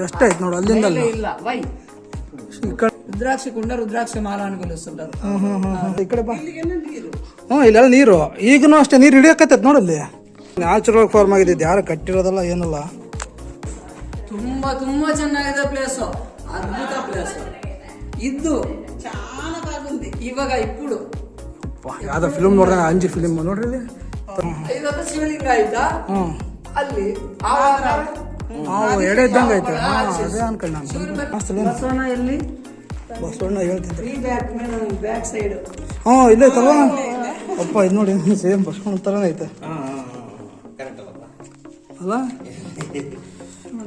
ಎಷ್ಟು ಆಯ್ತು ನೋಡು ಅಲ್ಲಿಂದ ಇಲ್ಲ ವೈ ರುದ್ರಾಕ್ಷಿ ಕುಂಡ ರುದ್ರಾಕ್ಷಿ ಮಾಲ అని పిలుస్తుంటారు. ಈ ಕಡೆ ಬಾ. ಇಲ್ಲೆಲ್ಲ ನೀರು ಈಗನೂ ಅಷ್ಟೇ ನೀರು ಹಿಡಿಯಕತ್ತೈತೆ ನೋಡಲ್ಲಿ. ನ್ಯಾಚುರಲ್ ಫಾರ್ಮ್ ಆಗಿದೆ, ಯಾರು ಕಟ್ಟಿರೋದಲ್ಲ ಏನಲ್ಲ. ತುಂಬಾ ತುಂಬಾ ಚೆನ್ನಾಗಿದೆ ಪ್ಲೇಸ್, ಅದ್ಭುತ ಪ್ಲೇಸ್. ಇದು చాలా బాగుంది. ಇವಾಗ ఇప్పుడు ಯಾವ್ದೋ ಫಿಲ್ಮ್ ನೋಡ್ದಂಗ ಅಂಜಿ ಫಿಲ್ಮ್ ನೋಡ್ರಿ. ಇವಾಗ ಶಿವಲಿಂಗ ಆಯ್ತಾ ಅಲ್ಲಿ ಎಡೆ ಇದ್ದಂಗ ಐತೆ. ಅದೇ ಅನ್ಕೊಂಡ್ ನಾನು ಬಸವಣ್ಣ ಎಲ್ಲಿ ಬಸವಣ್ಣ ಹೇಳ್ತಿದ್ದೆ. ಬ್ಯಾಕ್ ಸೈಡ್ ಇಲ್ಲೇ ಐತಲ್ವ ಅಪ್ಪ. ಇದು ನೋಡಿ ಸೇಮ್ ಬಸವಣ್ಣ ತರನೇ ಐತೆ ಅಲ್ಲ.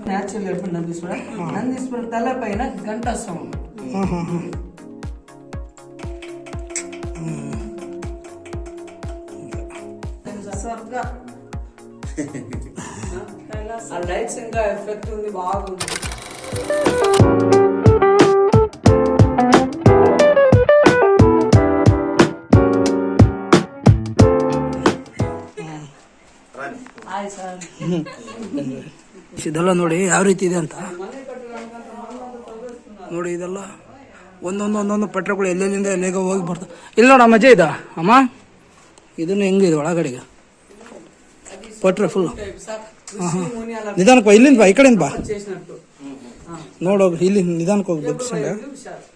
ನ್ಯಾಚುರಲ್ ನಂದೀಶ್ವರ. ನಂದೀಶ್ವರ ತಲೆ ಪೈನ ಗಂಟ ಸೌಂಡ್. ಸ್ವರ್ಗ. ఆ లైట్స్ ఇంకా ఎఫెక్ట్ ఉంది, బాగుంది. ಇದೆಲ್ಲ ನೋಡಿ ಯಾವ ರೀತಿ ಇದೆ ಅಂತ ನೋಡಿ. ಇದೆಲ್ಲ ಒಂದೊಂದು ಪಟ್ರಗಳು ಎಲ್ಲೆಲ್ಲಿಂದ ಎಲ್ಲಿಗ ಹೋಗಿ ಬರ್ತಾವೆ. ಇಲ್ಲಿ ನೋಡ ಮಜೆ ಇದ ಅಮ್ಮ. ಇದನ್ನು ಹೆಂಗಿದೆ ಒಳಗಡೆಗೆ ಪಟ್ರೆ ಫುಲ್. ನಿಧಾನಕ್ಕೆ ಬಾ, ಇಲ್ಲಿಂದ ಬಾ, ಈ ಕಡೆಯಿಂದ ಬಾ ನೋಡೋಗ. ಇಲ್ಲಿ ನಿಧಾನಕ್ಕೆ ಹೋಗಿ ಬಗ್ಸಂಗ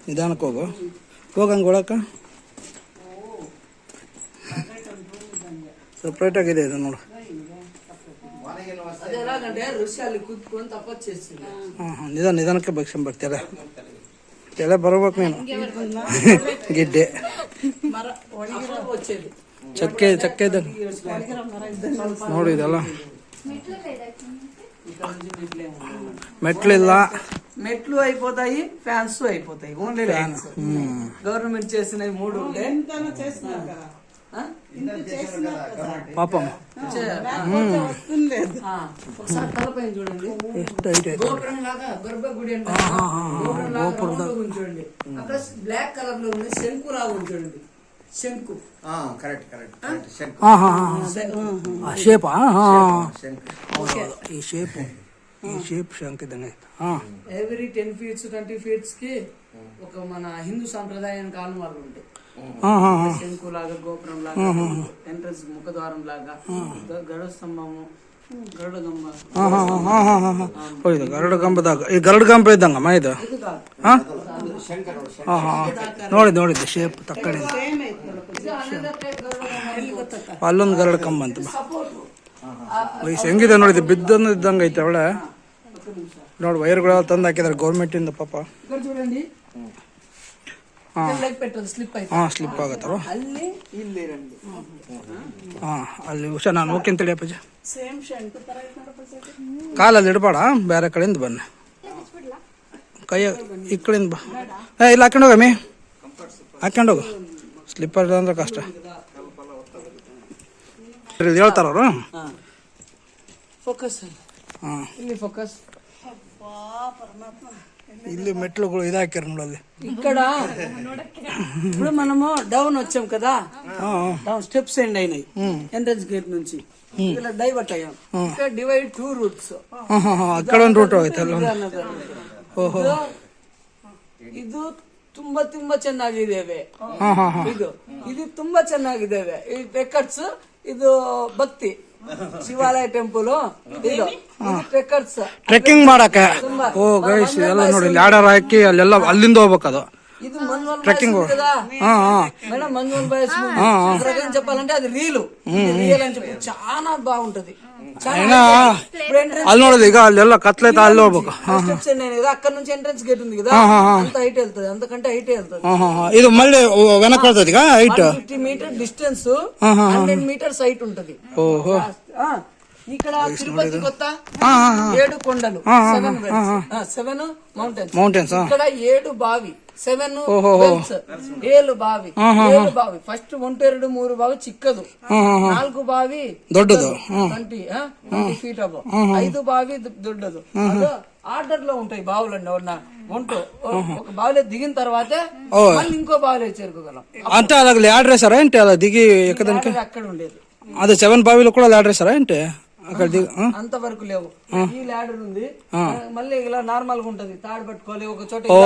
ನಿಧಾನಕ್ಕೆ ಹೋಗಂಗೆ ಒಳಕ. ಸಪ್ರೇಟ್ ಆಗಿದೆ ಇದು ನೋಡು. ನಿಧಾನಕ್ಕೆ ಬಗ್ಸಂಗ್ ಬರ್ತೀರ. ಎಲ್ಲ ಬರ್ಬೇಕು ನೀನು. ಗಿಡ್ಡೆ ಚಕ್ಕೆ ಇದ್ದ ನೋಡಿ. ಇದೆಲ್ಲ మెట్లు అయిపోతాయి, ఫ్యాన్స్ అయిపోతాయి. ఓన్లీ లైట్స్ గవర్నమెంట్ చేసినవి 3 ఉండే పాపం. ఒకసారి తలపైన చూడండి, గోపురం లాగా గర్భగుడి అంటే చూడండి. అక్కడ బ్లాక్ కలర్ లో ఉంది, శంకు లాగా ఉంది చూడండి. శంకు షేప్. ఈ షేప్ శంకు ఇదంగా. ఎవ్రీ 10 feet 20 feet కి ఒక మన హిందూ సాంప్రదాయానికి ఆనవాళ్ళు ఉంటాయి. శంకు లాగా, గోపురం లాగా, ఎంట్రన్స్ ముఖద్వారం లాగా, గరుడ స్తంభము, ಗರುಡ ಕಂಬದಾಗ. ಈ ಗರುಡ ಕಂಬ ಇದ್ದಂಗಮ್ಮ ಇದು. ನೋಡಿದ್ದು ಶೇಪ್ ತಕ್ಕಡಿ. ಅಲ್ಲೊಂದು ಗರುಡ ಕಂಬ ಅಂತ ಹೆಂಗಿದೆ ನೋಡಿದ್ದು. ಬಿದ್ದನ್ನು ಇದ್ದಂಗೆ ಐತೆ ಅವಳೆ ನೋಡಿ. ವೈರ್ಗಳೆಲ್ಲ ತಂದು ಹಾಕಿದಾರೆ ಗೌರ್ಮೆಂಟ್ ಇಂದ ಪಾಪ. ಸ್ಲಿಪ್ ಆಗತ್ತವ ಅಲ್ಲಿ. ಹುಷಾ ನಾನು ಹೋಗ್ತೀನಿ ತಡಿ ಅಪ್ಪಾಜಿ. ಕಾಲಲ್ಲಿ ಇಡಬೇಡ, ಬೇರೆ ಕಡೆಯಿಂದ ಬನ್ನಿ. ಕೈಯ ಈ ಕಡೆಯಿಂದ ಬಾ. ಇಲ್ಲ ಹಾಕೊಂಡು ಹೋಗಮ್ಮಿ, ಹಾಕೊಂಡು ಹೋಗು. ಸ್ಲಿಪ್ಪರ್ ಅಂದ್ರೆ ಕಷ್ಟ. ಹೇಳ್ತಾರ ಅವರು. ಇಲ್ಲಿ మెట్లుಗಳು ఇదాకారు ನೋಡಲ್ಲಿ. ఇక్కడ ఇప్పుడు మనము డౌన్ వచ్చాం కదా, డౌన్ స్టెప్స్ ఎండ్ అయినాయి ఎంట్రన్స్ గేట్ నుంచి. ఇలా డైవర్ట్ అయ్యాం. ఇక్కడ డివైడ్ 2 రూట్స్. అక్కడ ಒಂದು ರೂಟ್ ಹೋಯ್ತು. ಇದು ತುಂಬಾ ಚೆನ್ನಾಗಿದ್ದೇವೆ. ಇದು ತುಂಬಾ ಚೆನ್ನಾಗಿದ್ದೇವೆ. ಈ ರೆಕಾರ್ಡ್ಸ್. ಇದು ಭಕ್ತಿ ಶಿವಾಲಯ ಟೆಂಪಲ್. ಇದು ಟ್ರೆಕ್ಕರ್ಸ್ ಟ್ರೆಕ್ಕಿಂಗ್ ಮಾಡಕ. ಓ ಗೈಸ್ ಎಲ್ಲ ನೋಡಿ, ಲ್ಯಾಡರ್ ಹಾಕಿ ಅಲ್ಲೆಲ್ಲ ಅಲ್ಲಿಂದ ಹೋಗ್ಬೇಕದು. ఇది ట్రెక్కింగ్ మేడం మంజుల్ బాయ్ చెప్పాలంటే అది రియల్ అని చెప్పి చాలా బాగుంటది. ಅಲ್ಲಿ ನೋಡೋದು ಈಗ ಅಲ್ಲೆಲ್ಲ ಕತ್ಲೈತೆ, ಅಲ್ಲಿ ಹೋಗ್ಬೇಕು. ಸ್ಟೆಪ್ಸ್ కదా, అక్కడ నుంచి ఎంట్రన్స్ గేట్ ఉంది కదా, అంత హైట్ వెళ్తుంది, అంతకంటే హైట్ వెళ్తుంది. ఇది మళ్ళీ వెనక్కి వెళ్తుంది height. 50 meter distance, 100 meters height ఉంటది. ఓహో. ఇక్కడ తిరుపతి కొత్త 7 కొండలు, 7 మౌంటైన్స్. ఇక్కడ 7 బావి, 7 wells, 7 ಬಾವಿ. 7 ಬಾವಿ ಫಸ್ಟ್ 1 2 3 ಬಾವಿ ಚಿಕ್ಕದು, 4 ಬಾವಿ ದೊಡ್ಡದು, 20 feet ಅಬೋ, 5 ಬಾವಿ ದೊಡ್ಡದು. ಅದು ఆర్డర్ లో ఉంటాయి బావులండి. ఒక బావిలో దిగిన తర్వాతే మళ్ళీ ఇంకో బావిలో చేరుకోగలం. అంటే అలా ల్యాడర్ వేసారా ఏంటి? అలా దిగి ఎక్కడానికి అక్కడ ఉండేది. అదే 7 బావిలో కూడా ల్యాడర్ వేసారా ఏంటి? అక్కడ అంతవరకు లేవు. ఈ ల్యాడర్ ఉంది, మళ్ళీ ఇలా నార్మల్ గా ఉంటది, తాడు పట్టుకోవాలి ఒక చోట. ఓ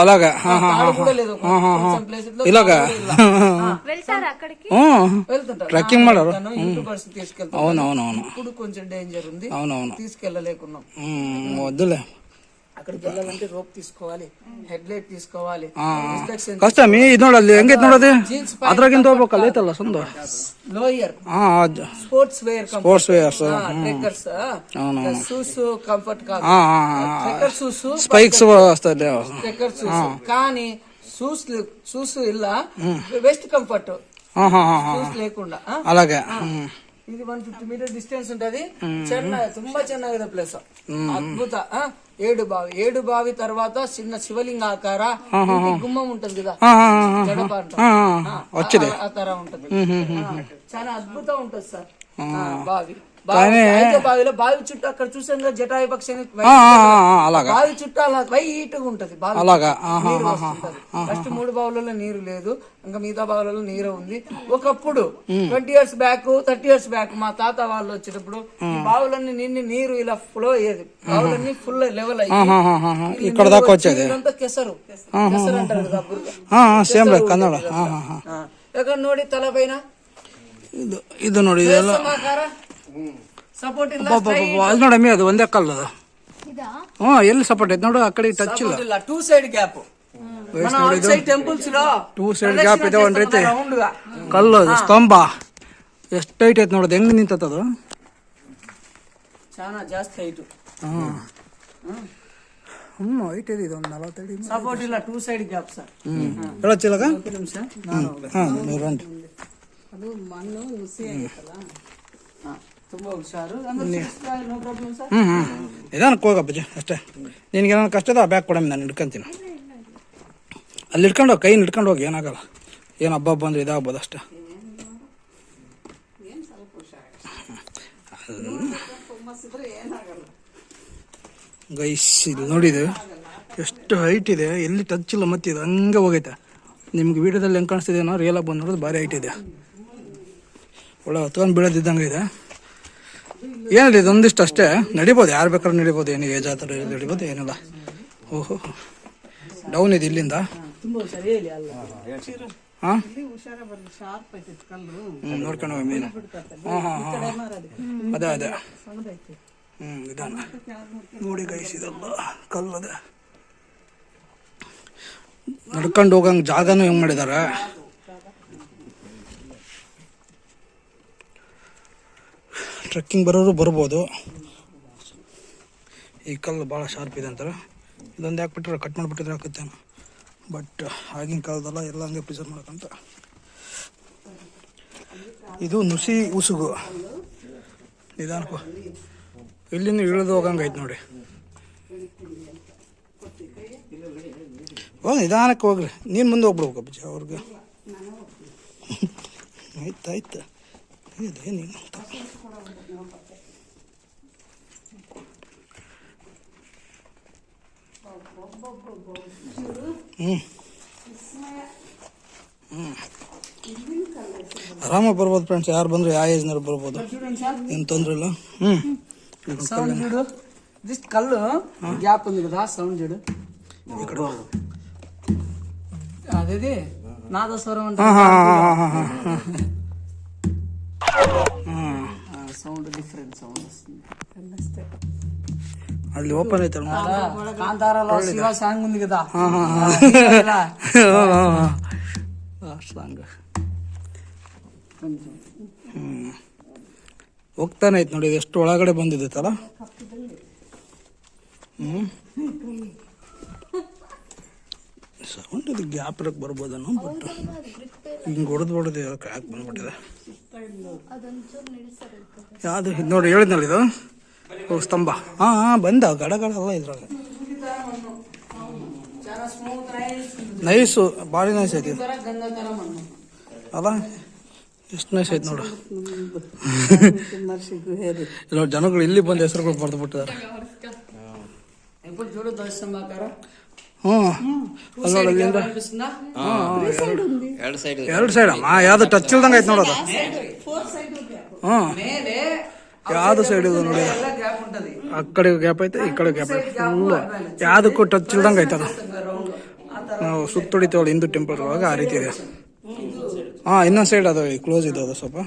అలాగా తాడు కూడా లేదు ప్లేస్ లో ఇలాగా వెళ్తుంటారు. ట్రెక్కింగ్ ಮಾಡಾರು యూట్యూబర్స్ తీసుకెళ్తారు. అవునవునవును ఇప్పుడు కొంచెం డేంజర్ ఉంది, అవునవును తీసుకెళ్ళలేకున్నాం. వద్దులే ಅಕ್ಕಡಿಗೆ వెళ్ళాలంటే ರೋಪ್ తీసుకోవాలి, ಹೆಡ್ ಲೈಟ್ తీసుకోవాలి, ಇನ್ಸ್ಟ್ರಕ್ಷನ್ ಕಷ್ಟ ಮೀ ಇದು ನೋಡಲ್ಲಿ ಹೆಂಗೈತೆ ನೋಡೋದು ಅದ್ರಾಗಿಂದ ಹೋಗ್ಬೇಕಲ್ಲ ಐತಲ್ಲ ಸಂದು lower sports wear trekkers shoes comfort కాదు, ట్రెక్కర్ షూస్ స్పైక్స్ వస్తాయి ట్రెక్కర్ షూస్. కానీ షూస్ ಇಲ್ಲ వెస్ట్ కంఫర్ట్ షూస్ లేకుండా అలాగే. ఇది 150 మీటర్ డిస్టెన్స్ ఉంటది. ತುಂಬಾ ಚೆನ್ನಾಗಿದೆ ಪ್ಲೇಸ್, ಅದ್ಭುತ. ఏడు బావి తర్వాత చిన్న శివలింగ ఆకార గుమ్మం ఉంటది కదా, జడప ఆ తర ఉంటది. చాలా అద్భుతం ఉంటది సార్ బావి. బావిలో బావి చుట్టూ అక్కడ చూసాం కదా జటాయు పక్షి అని, బావి చుట్టూ అలా వైట్ గా ఉంటది బావి. నీరు వస్తుంటది. ఫస్ట్ 3 బావులలో నీరు లేదు, ఇంకా మిగతా బావులలో నీరు ఉంది. ఒకప్పుడు 20 years బ్యాక్ 30 years బ్యాక్ మా తాత వాళ్ళు వచ్చేటప్పుడు ఈ బావులన్నీ నిండి నీరు ఇలా ఫ్లో అయ్యేది. బావులన్నీ ఫుల్ లెవెల్ అయ్యి ఇక్కడ దాకా వచ్చేది. ಕೆಸರು ಅಂటారు కదా ಕನ್ನಡ. ಯಾಕಂದ್ರೆ ನೋಡಿ ತಲೆ ಪೈನ ಇದು ನೋಡಿ ಸಪೋರ್ಟ್ ಇಲ್ಲ, ಅದು ನೋಡಮ್ಮಿ ಅದು ಒಂದೇ ಕಲ್ಲು ಅದು. ಎಲ್ಲಿ ಸಪೋರ್ಟ್ ಐತೆ ನೋಡು, ಆ ಕಡೆ ಟಚ್ ಇಲ್ಲ. 2 side gap. Temples two side gap ಇದೆ, ಒಂದ್ ರೀತಿ ಕಲ್ಲು ಸ್ತಂಭ ಎಷ್ಟು ಹೈಟ್ ಐತೆ ನೋಡೋದು, ಹೆಂಗ್ ನಿಂತದ చాలా ಜಾಸ್ತಿ ಹೈಟ್. ಹೈಟ್ ಇದೆ ಇದು, ಒಂದು 40 ಅಡಿ ಸಪೋರ್ಟ್ ಇಲ್ಲ. 2 side ಗ್ಯಾಪ್ ಸರ್. ಹೇಳಚ್ಚಿಲ್ಲಗ ನಿಮಿಷ ಅದು ಮಣ್ಣು ನುಸಿ ಆಗಿತ್ತಲ್ಲ, ತುಂಬಾ ಹುಷಾರು. No problem sir. ನಿಧಾನಕ್ಕೆ ಹೋಗಪ್ಪಜ್ಜಿ ಅಷ್ಟೇ. ನಿನ್ಗೆ ಏನಾದ್ರು ಕಷ್ಟದ ಬ್ಯಾಗ್ ಕೊಡಮ್ಮಿ, ನಾನು ಹಿಡ್ಕೊಂತೀನಿ. ಅಲ್ಲಿ ಹಿಡ್ಕೊಂಡು ಹೋಗಿ, ಕೈನ ಹಿಡ್ಕೊಂಡು ಹೋಗಿ, ಏನಾಗಲ್ಲ. ಏನು ಹಬ್ಬ ಬಂದ್ರೆ ಇದಾಗ್ಬೋದು ಅಷ್ಟೇ. ಗೈಸ್ ಇದು ನೋಡಿದೆ ಎಷ್ಟು ಹೈಟ್ ಇದೆ, ಎಲ್ಲಿ ಟಚ್ ಇಲ್ಲ, ಮತ್ತೆ ಇದು ಹಂಗೆ ಹೋಗೈತೆ. ನಿಮ್ಗೆ ವಿಡಿಯೋದಲ್ಲಿ ಹೆಂಗೆ ಕಾಣಿಸ್ತಿದೇನೋ, ರಿಯಲಾಗಿ ಬಂದು ನೋಡೋದು ಭಾರಿ ಹೈಟ್ ಇದೆ. ಒಳ್ಳೆ ಹೊತ್ಕೊಂಡು ಬೀಳೋದಿದ್ದಂಗೆ ಇದೆ. ಏನಿಲ್ಲ ಇದೊಂದಿಷ್ಟು ಅಷ್ಟೇ, ನಡಿಬೋದು, ಯಾರು ಬೇಕಾದ್ರೂ ನಡಿಬೋದು. ಏನು ಏಜ್ ಆ ಥರ ನಡಿಬೋದು, ಏನಿಲ್ಲ. ಓಹೋ ಡೌನ್ ಇದೆ ಇಲ್ಲಿಂದ. ಹಾಂ ನೋಡ್ಕೊಂಡು ಹೋಗಿ ಮೀನು. ಅದೇ ನಿಧಾನ ನೋಡಿ ಗೈಸ್, ಇದೆಲ್ಲ ಕಲ್ಲದ. ನಡ್ಕೊಂಡು ಹೋಗಂಗೆ ಜಾಗನೂ ಹೆಂಗ್ ಮಾಡಿದಾರೆ. ಟ್ರೆಕ್ಕಿಂಗ್ ಬರೋರು ಬರ್ಬೋದು. ಈ ಕಲ್ಲು ಭಾಳ ಶಾರ್ಪ್ ಇದೆ ಅಂತಾರೆ. ಇದೊಂದು ಹಾಕ್ಬಿಟ್ರೆ ಕಟ್ ಮಾಡಿಬಿಟ್ಟಿದ್ರೆ ಹಾಕುತ್ತೇನೋ, ಬಟ್ ಆಗಿನ ಕಾಲದಲ್ಲ, ಎಲ್ಲ ಹಂಗೆ ಪ್ರಿಸರ್ವ್ ಮಾಡ್ಕೊಂತ. ಇದು ನುಸಿ ಉಸುಗು. ನಿಧಾನಕ್ಕೂ ಇಲ್ಲಿಂದ ಇಳಿದು ಹೋಗಂಗೆ ಐತೆ ನೋಡಿ. ಹೋಗಿ ನಿಧಾನಕ್ಕೆ ಹೋಗ್ರಿ, ನೀನು ಮುಂದೆ ಹೋಗ್ಬಿಡ್ಬೇಕು ಅಪ್ಪಜ್ಜಿ ಅವ್ರಿಗೆ. ಆಯ್ತು ಇದೆ ನೀನು ಆರಾಮಾಗಿ ಬರ್ಬೋದು ಫ್ರೆಂಡ್ಸ್. ಯಾರು ಬಂದ್ರು ಯಾವ ಏಜ್ನವ್ರು ಬರ್ಬೋದು, ಏನು ತೊಂದರೆ ಇಲ್ಲ. సౌండ్ చూడు, జస్ట్ కళ్ళు గ్యాప్ ఉంది కదా, సౌండ్ చూడు. అదేది నాదస్వరం అంటే సౌండ్ డిఫరెంట్ సౌండ్ వస్తుంది. ಅಲ್ಲಿ ಓಪನ್ ಐತಲ್ಲ, ಕಾಂತಾರలో శివ సాంగ్ ఉంది కదా, ಸಾಂಗ್ ಹೋಗ್ತಾನೆ ಐತೆ ನೋಡಿ. ಎಷ್ಟು ಒಳಗಡೆ ಬಂದಿದೆ ತಲ. ಸೌಂಡ್ ಇದು ಗ್ಯಾಪ್ ಇರಕ್ಕೆ ಬರ್ಬೋದನ್ನು, ಬಟ್ ಹಿಂಗೆ ಹೊಡೆದು ಯಾಕೆ ಬಂದ್ಬಿಟ್ಟಿದೆ. ಯಾವುದು ಇದು ನೋಡಿ, ಹೇಳಿದ್ನಲ್ಲ ಇದು ಸ್ತಂಭ. ಬಂದ ಗಡಗಡ ಎಲ್ಲ ಇದ್ರಾಗ. ನೈಸು, ಭಾರಿ ನೈಸ್ ಐತಿ ಅಲ್ಲ. ಎಷ್ಟು ನೈಸ್ ಐತೆ ನೋಡು. ನೋಡಿ ಜನಗಳು ಇಲ್ಲಿ ಬಂದು ಹೆಸರುಗಳು ಬರೆದು ಬಿಟ್ಟಿದ್ದಾರೆ. ಎರಡು ಸೈಡ್ ಅಮ್ಮ, ಯಾವ್ದು ಟಚ್ ಇಲ್ದಂಗೆ ಐತೆ ನೋಡೋದು. ಯಾವ್ದು ಸೈಡ್ ಇಲ್ಲ ನೋಡಿ, ಎಲ್ಲ ಗ್ಯಾಪ್ ಉಂಟది. ಆ ಕಡೆ ಗ್ಯಾಪ್ ಐತೆ, ಈ ಕಡೆ ಗ್ಯಾಪ್ ಐತೆ, ಫುಲ್ ಯಾವ್ದಕ್ಕೂ ಟಚ್ ಇಲ್ದಂಗೆ ಐತದ. ನಾವು ಸುತ್ತೊಡಿತೇವಲ್ಲ ಹಿಂದೂ ಟೆಂಪಲ್ ಒಳಗೆ ಆ ರೀತಿ ಇದೆ. ಹಾ, ಇನ್ನೊಂದು సైడ్ ಅದು క్లోజ్ ಇದೆ ಅದು ಸ್ವಲ್ಪ.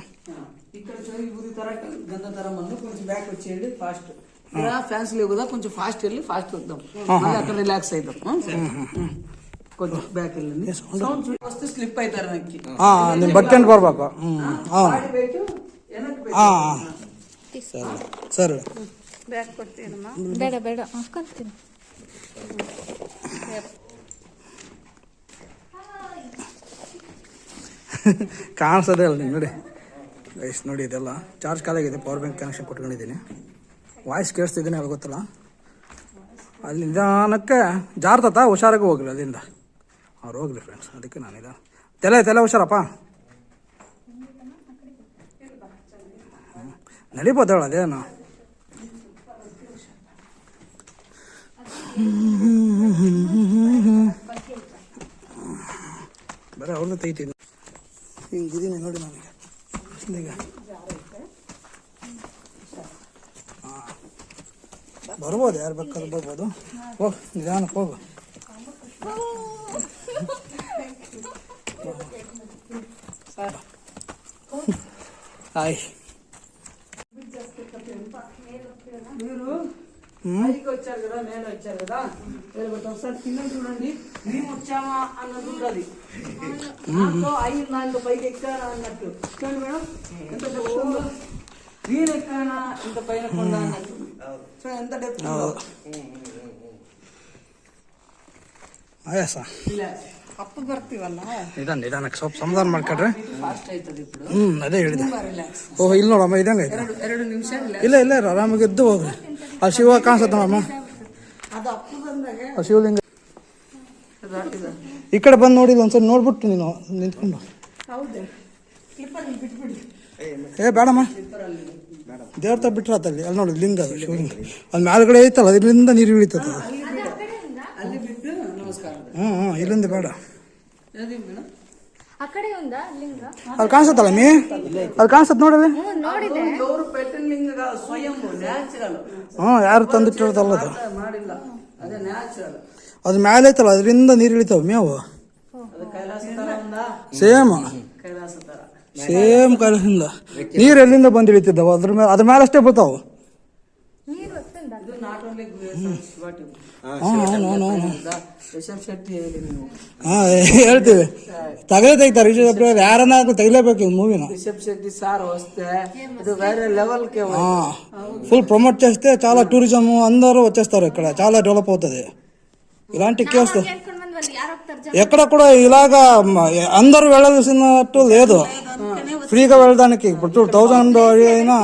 ఇక్కడ చూడండి బూది తర గంధ తర మందు కొంచెం బ్యాక్ వచ్చేయండి ఫాస్ట్. ఇలా ఫ్యాన్స్ లేవు కదా, కొంచెం ఫాస్ట్ వెళ్ళి ఫాస్ట్ వద్దాం, మళ్ళీ అక్కడ రిలాక్స్ అవుతాం. కొంచెం బ్యాక్ వెళ్ళండి. సౌండ్ వస్తే స్లిప్ అవుతారు వెనక్కి. ನಿಮ್ಮ ಬಟ್ಟೆಂಟ್ ಬರ್ಬೇಕು. ಬಾಡಿ ಬೇಕು వెనక్కి ಸರಿ ಬ್ಯಾಗ್ ಕೊಡ್ತೀನಮ್ಮ. ಬೇಡ ಬೇಡ ಹಾಕೊಂತೀನಿ. ಕಾಣಿಸೋದೇ ಅಲ್ಲ ನೀವು ನೋಡಿ ಗೈಸ್. ನೋಡಿ ಇದೆಲ್ಲ ಚಾರ್ಜ್ ಖಾಲಿಯಾಗಿದೆ, ಪವರ್ ಬ್ಯಾಂಕ್ ಕನೆಕ್ಷನ್ ಕೊಟ್ಕೊಂಡಿದ್ದೀನಿ. ವಾಯ್ಸ್ ಕೇಳಿಸ್ತಿದ್ದೀನಿ ಅದು ಗೊತ್ತಿಲ್ಲ. ಅಲ್ಲಿ ನಿಧಾನಕ್ಕೆ ಜಾರ್ತತ, ಹುಷಾರಾಗಿ ಹೋಗ್ಲಿ ಅಲ್ಲಿಂದ. ಅವ್ರು ಹೋಗ್ಲಿ ಫ್ರೆಂಡ್ಸ್, ಅದಕ್ಕೆ ನಾನಿದ ತಲೆ ಹುಷಾರಪ್ಪ. ನಡಿಬೋದು ಹೇಳ ಅದೇನು. ಬರೀ ಅವ್ರದ್ದು ತೆಗಿತೀನಿ ಹಿಂಗಿದ್ದೀನಿ ನೋಡಿ ನನಗೆ ಈಗ. ಬರ್ಬೋದು, ಯಾರು ಬೇಕಾದ್ರೂ ಬರ್ಬೋದು. ಹೋಗಿ ನಿಧಾನಕ್ಕೆ ಹೋಗು. ಹಾಯ್. మీరు పైకి వచ్చారు కదా, నేను వచ్చారు కదా, ఒకసారి కింద చూడండి. మేము వచ్చామా అన్నది ఉంటుంది. దాంట్లో అయిందా, ఇంత పైకి ఎక్కానా అన్నట్టు. చూడండి మేడం ఎంత డెప్త్ ఉందో. నేను ఎక్కానా ఇంత పైన కొండ అన్నట్టు. చూడండి ఎంత డెప్త్ ఉందో. ಆಯಾಸ రిలాక్స్. ಅಪ್ಪು ಬರ್ತೀವಲ್ಲ, ನಿಧಾನಕ್ಕೆ ಸ್ವಲ್ಪ ಸಮಾಧಾನ ಮಾಡ್ಕೊಡ್ರಿ. ಫಾಸ್ಟ್ ಆಯ್ತದೆ ఇప్పుడు. ಅದೇ ಹೇಳಿದೆ. ತುಂಬಾ ರಿಲಾಕ್ಸ್. ಓಹ್, ಇಲ್ಲಿ ನೋಡಮ್ಮ ಇದಂಗೆ ಐತೆ. ಎರಡು ನಿಮಿಷ ರಿಲಾಕ್ಸ್. ಇಲ್ಲ ಆರಾಮಾಗಿ ಎದ್ದು ಹೋಗ್ರಿ. ಆ ಶಿವ ಕಾಣಿಸುತ್ತೆ ನೋಡಮ್ಮ, ಅದು ಅಪ್ಪು ಬಂದಾಗ ಆ ಶಿವಲಿಂಗ. ಇದು ಈ ಕಡೆ ಬಂದು ನೋಡಿಲ್ಲ ಒಂದ್ಸರಿ ನೋಡ್ಬಿಟ್ಟು ನೀನು ನಿಂತ್ಕೊಂಡು. ಹೌದು, ಕ್ಲಿಪ್ಪಲ್ಲಿ ಬಿಟ್ಬಿಡಿ. ಬೇಡಮ್ಮ, ದೇವ್ರ ತ ಬಿಟ್ರತ್ತಲ್ಲಿ. ಅಲ್ಲಿ ನೋಡಿ ಲಿಂಗ, ಅದು ಶಿವಲಿಂಗ. ಅಲ್ಲಿ ಮೇಲ್ಗಡೆ ಐತಲ್ಲ, ಅದರಿಂದ ನೀರು ಇಳಿತದ. ಅಲ್ಲಿ ಬಿಟ್ಟು ನಮಸ್ಕಾರ. ಇಲ್ಲಿಂದ ಬೇಡ. ಆ ಕಡೆ ఉందా లింగ? ಅಲ್ಲಿ ಕಾಣಿಸುತ್ತಲ್ಲ ಮೀ, ಅಲ್ಲಿ ಕಾಣಿಸುತ್ತೆ ನೋಡಲಿ. ನೋಡಿದೆ. ಅವರು ಪೆಟ್ಟಿನ ಲಿಂಗ ಸ್ವಯಂ ನ್ಯಾಚುರಲ್. ಯಾರು ತಂದಿಟ್ಟಿರೋದಲ್ಲ ಅದು, ಮಾಡಿಲ್ಲ, ಅದೇ ನ್ಯಾಚುರಲ್. ಅದು ಮೇಲೆ ಐತಲ್ಲ, ಅದರಿಂದ ನೀರು ಇಳಿತಾವ ಮೇವು. ಅದು ಕೈಲಾಸ ತರ ಒಂದಾ? ಸೇಮ್ ಕೈಲಾಸ ತರ ಸೇಮ್ ಕೈಲಾಸದಿಂದ ನೀರು ಎಲ್ಲಿಂದ ಬಂದು ಇಳಿತಿದ್ದಾವ, ಅದ್ರ ಮೇಲೆ ಅಷ್ಟೇ ಬರ್ತಾವ. ನೀರು ವస్తుందా? ಇದು not only Shiva temple. Rishab Shetty ಹೇಳಿ ನೀವು. ಹೇಳ್ತೀವಿ, ತೆಗಿತಾರೆ. ಯಾರನ್ನ ತೆಗಿಲೇಬೇಕು ಈ మూవీನ. రిషబ్ శెట్టి సార్ వస్తే ఇది వేరే లెవెల్ కే. ఫుల్ ప్రమోట్ చేస్తే చాలా టూరిజం అందరూ వచ్చేస్తారు. ఇక్కడ చాలా డెవలప్ అవుతుంది. ఇలాంటి కేసు ಹೇಳ್ಕೊಂಡು ಬಂದ್ವಲ್ಲ, ಯಾರು ಹೋಗ್ತಾರೆ? ఎక్కడ కూడా ఇలాగా అందరూ వెళ్ళాల్సినట్టు లేదు. ఫ్రీగా వెళ్ళడానికి ఇప్పుడు 1000 అయినా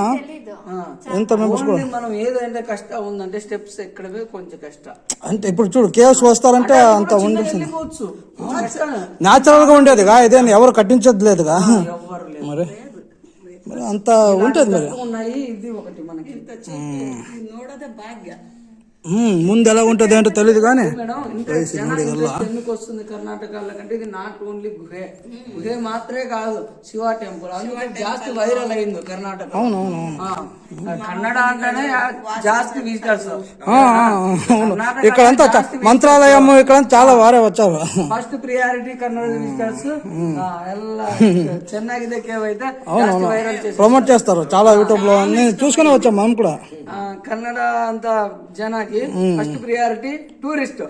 ఎంత మెంబర్స్ కూడా. మనం ఏదంటే కష్టం ఉందంటే స్టెప్స్ ఎక్కడవే కొంచెం కష్టం. అంటే ఇప్పుడు చూడు, కేవ్స్ వస్తారంటే అంత ఉండాల్సింది. వెళ్ళిపోవచ్చు. న్యాచురల్ గా ఉండేదిగా, ఇదేం ఎవరు కట్టించదు లేదుగా. ఎవ్వరు లేదు. మరి అంత ఉంటుంది మరి. ఉన్నాయి, ఇది ఒకటి మనకి ನೋಡೋದೇ ಭಾಗ್ಯ. ముందు ఎలా ఉంటుంది ఏంటో తెలియదు కానీ మేడం. ఇంకా ఎందుకు వస్తుంది కర్ణాటకలో కంటే ఇది నాట్ ఓన్లీ గుహే. గుహే మాత్రమే కాదు, శివ టెంపుల్. అందుకే ಜಾಸ್ತಿ వైరల్ అయింది కర్ణాటక. అవునవును. కన్నడ అంటేనే ಜಾಸ್ತಿ విజిటర్స్. ఇక్కడంతా మంత్రాలయం ఇక్కడంతా చాలా వారే వచ్చారు. ಫಸ್ಟ್ ಪ್ರಿಯಾರಿಟಿ ಕನ್ನಡ ವಿಸಿಟರ್ಸ್ ಎಲ್ಲ ಚೆನ್ನಾಗಿದೆ ಕೇವ್ అయితే వైరల్ చేసి ప్రమోట్ చేస్తారు చాలా యూట్యూబ్ లో. అన్ని చూసుకునే వచ్చాం మనం కూడా. కన్నಡ ಅಂತ ಜನಕ್ಕೆ ಫಸ್ಟ್ ಪ್ರಿಯಾರಿಟಿ ಟೂರಿಸ್ಟ್.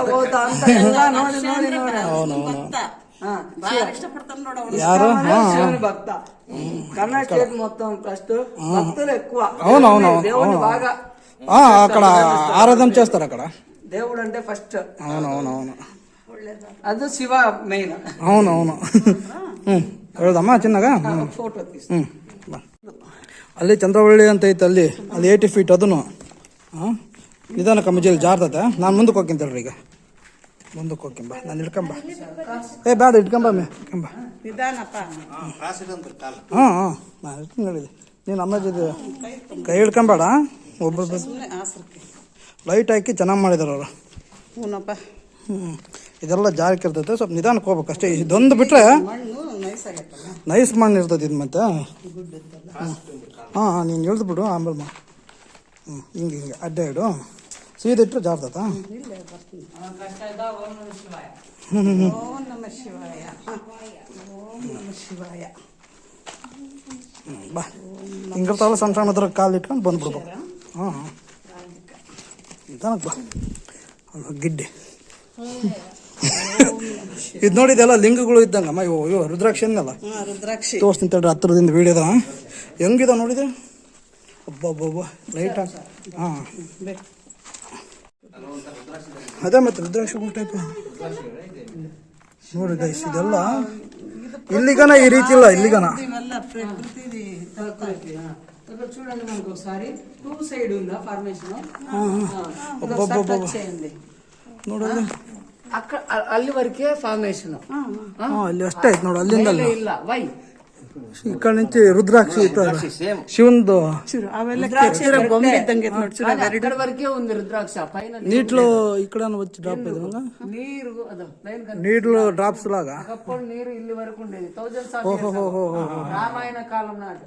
ಹೋಗ್ತಾ ಅಂತ ಎಲ್ಲ ನೋಡಿ ನೋಡಿ ನೋಡಿ ఇష్టపడతాను ನೋಡ. ಯಾರು శివుని భక్త. కన్నడ స్టేట్ మొత్తం ఫస్ట్ భక్తులు ఎక్కువ. దేవుడిని బాగా అక్కడ ఆరాధన చేస్తారు. అక్కడ దేవుడు అంటే ఫస్ట్. అవునవునవును, ಅದು ಶಿವ ಮೇನ್. అవునవును. ಹೇಳ್ದಮ್ಮ ಚಿನ್ನಗ ಫೋಟೋ తీసు. ಅಲ್ಲಿ ಚಂದ್ರವಳ್ಳಿ ಅಂತ ಐತೆ, ಅಲ್ಲಿ 80 feet. ಅದನ್ನು ನಿಧಾನ ಕಮ್ಮಜಲ್ಲಿ ಜಾರ್ತತೆ. ನಾನು ಮುಂದಕ್ಕೆ ಹೋಗ್ಕಿಂತೇಳ್ರಿ, ಈಗ ಮುಂದಕ್ಕೆ ಹೋಗ್ಕಿಂಬ. ನಾನು ಹಿಡ್ಕೊಂಬ. ಬೇಡ ಹಿಡ್ಕೊಂಬ ಹಿಡ್ಕೊಂಬ. ನಿಧಾನಪ್ಪ. ನಾನು ಹಿಡ್ಕೊಂಡು ಹೇಳಿದೆ. ನೀನು ಅಮ್ಮ ಜೊತೆ ಕೈ ಹಿಡ್ಕೊಂಬೇಡ. ಒಬ್ಬರು ಲೈಟ್ ಹಾಕಿ ಚೆನ್ನಾಗಿ ಮಾಡಿದಾರೆ ಅವರು. ಹೂನಪ್ಪ. ಇದೆಲ್ಲ ಜಾರಕ್ಕೆ ಇರ್ತೈತೆ, ಸ್ವಲ್ಪ ನಿಧಾನಕ್ಕೆ ಹೋಗ್ಬೇಕು ಅಷ್ಟೇ. ಇದೊಂದು ಬಿಟ್ಟರೆ ನೈಸ್ ಮಣ್ಣು ಇರ್ತದೆ ಇದು ಮತ್ತೆ. ಹಾಂ ನೀನು ಹೇಳ್ದು ಬಿಡು ಆಮೇಲೆ ಹಿಂಗೆ ಹಿಂಗೆ ಅಡ್ಡ ಇಡು, ಸೀದಾ ಇಟ್ಟರೆ ಜಾರ್ತದ. ಬಾ ಹಿಂಗಿರ್ತಾವಲ್ಲ ಸಣ್ಣ ಸಣ್ಣ ಅದ್ರ ಕಾಲು ಇಟ್ಕೊಂಡು ಬಂದ್ಬಿಡ್ಬೇಕು. ಹಾಂ ನಿಧಾನಕ್ಕೆ ಬಾ. ಗಿಡ್ಡೆ ಇದು ನೋಡಿದೆಲ್ಲ ಲಿಂಗಗಳು ಇದ್ದಂಗಮ್ಮ. ಇವು ರುದ್ರಾಕ್ಷಿ ಅನ್ನಲ್ಲ, ರುದ್ರಾಕ್ಷಿ ತೋರಿಸ್ತೀನಿ ತಡ್ರಿ ಹತ್ರದಿಂದ ವೀಡಿಯೋದ. ಹೆಂಗಿದ ನೋಡಿದೆ ಒಬ್ಬೊಬ್ಬೊಬ್ಬ ಲೈಟ್ ಹಾಕಿ. ಹಾಂ ಅದೇ ಮತ್ತೆ ರುದ್ರಾಕ್ಷಿಗಳು ಟೈಪ್ ನೋಡಿ ಗೈಸ್. ಇದೆಲ್ಲ ಇಲ್ಲಿಗನ ಈ ರೀತಿ ಇಲ್ಲ, ಇಲ್ಲಿಗನ చూడండి మనకు ఒకసారి 2 సైడ్ ఉందా ఫార్మేషన్. ನೋಡೋದು అక్కడ ಅಲ್ಲಿ వరకే ఫార్మేషన్. ಅಲ್ಲಿ ಅಷ್ಟೇ ಆಯ್ತು ನೋಡು, ಅಲ್ಲಿಂದ ಇಲ್ಲ ವೈ ಈ ಕಡೆ నుంచి ರುದ್ರಾಕ್ಷಿ ಶಿವಂದು ಗೊಂಬೆ ಇದ್ದಂಗೆ ఇక్కడ వరకే ఉంది రుద్రాక్ష. పైన నీటిలో ఇక్కడ వచ్చి డ్రాప్ నీరు నీటిలో డ్రాప్స్ లాగా ఒకప్పుడు నీరు ఇల్లు వరకు ఉండేది. 1000 రామాయణ కాలం నాటి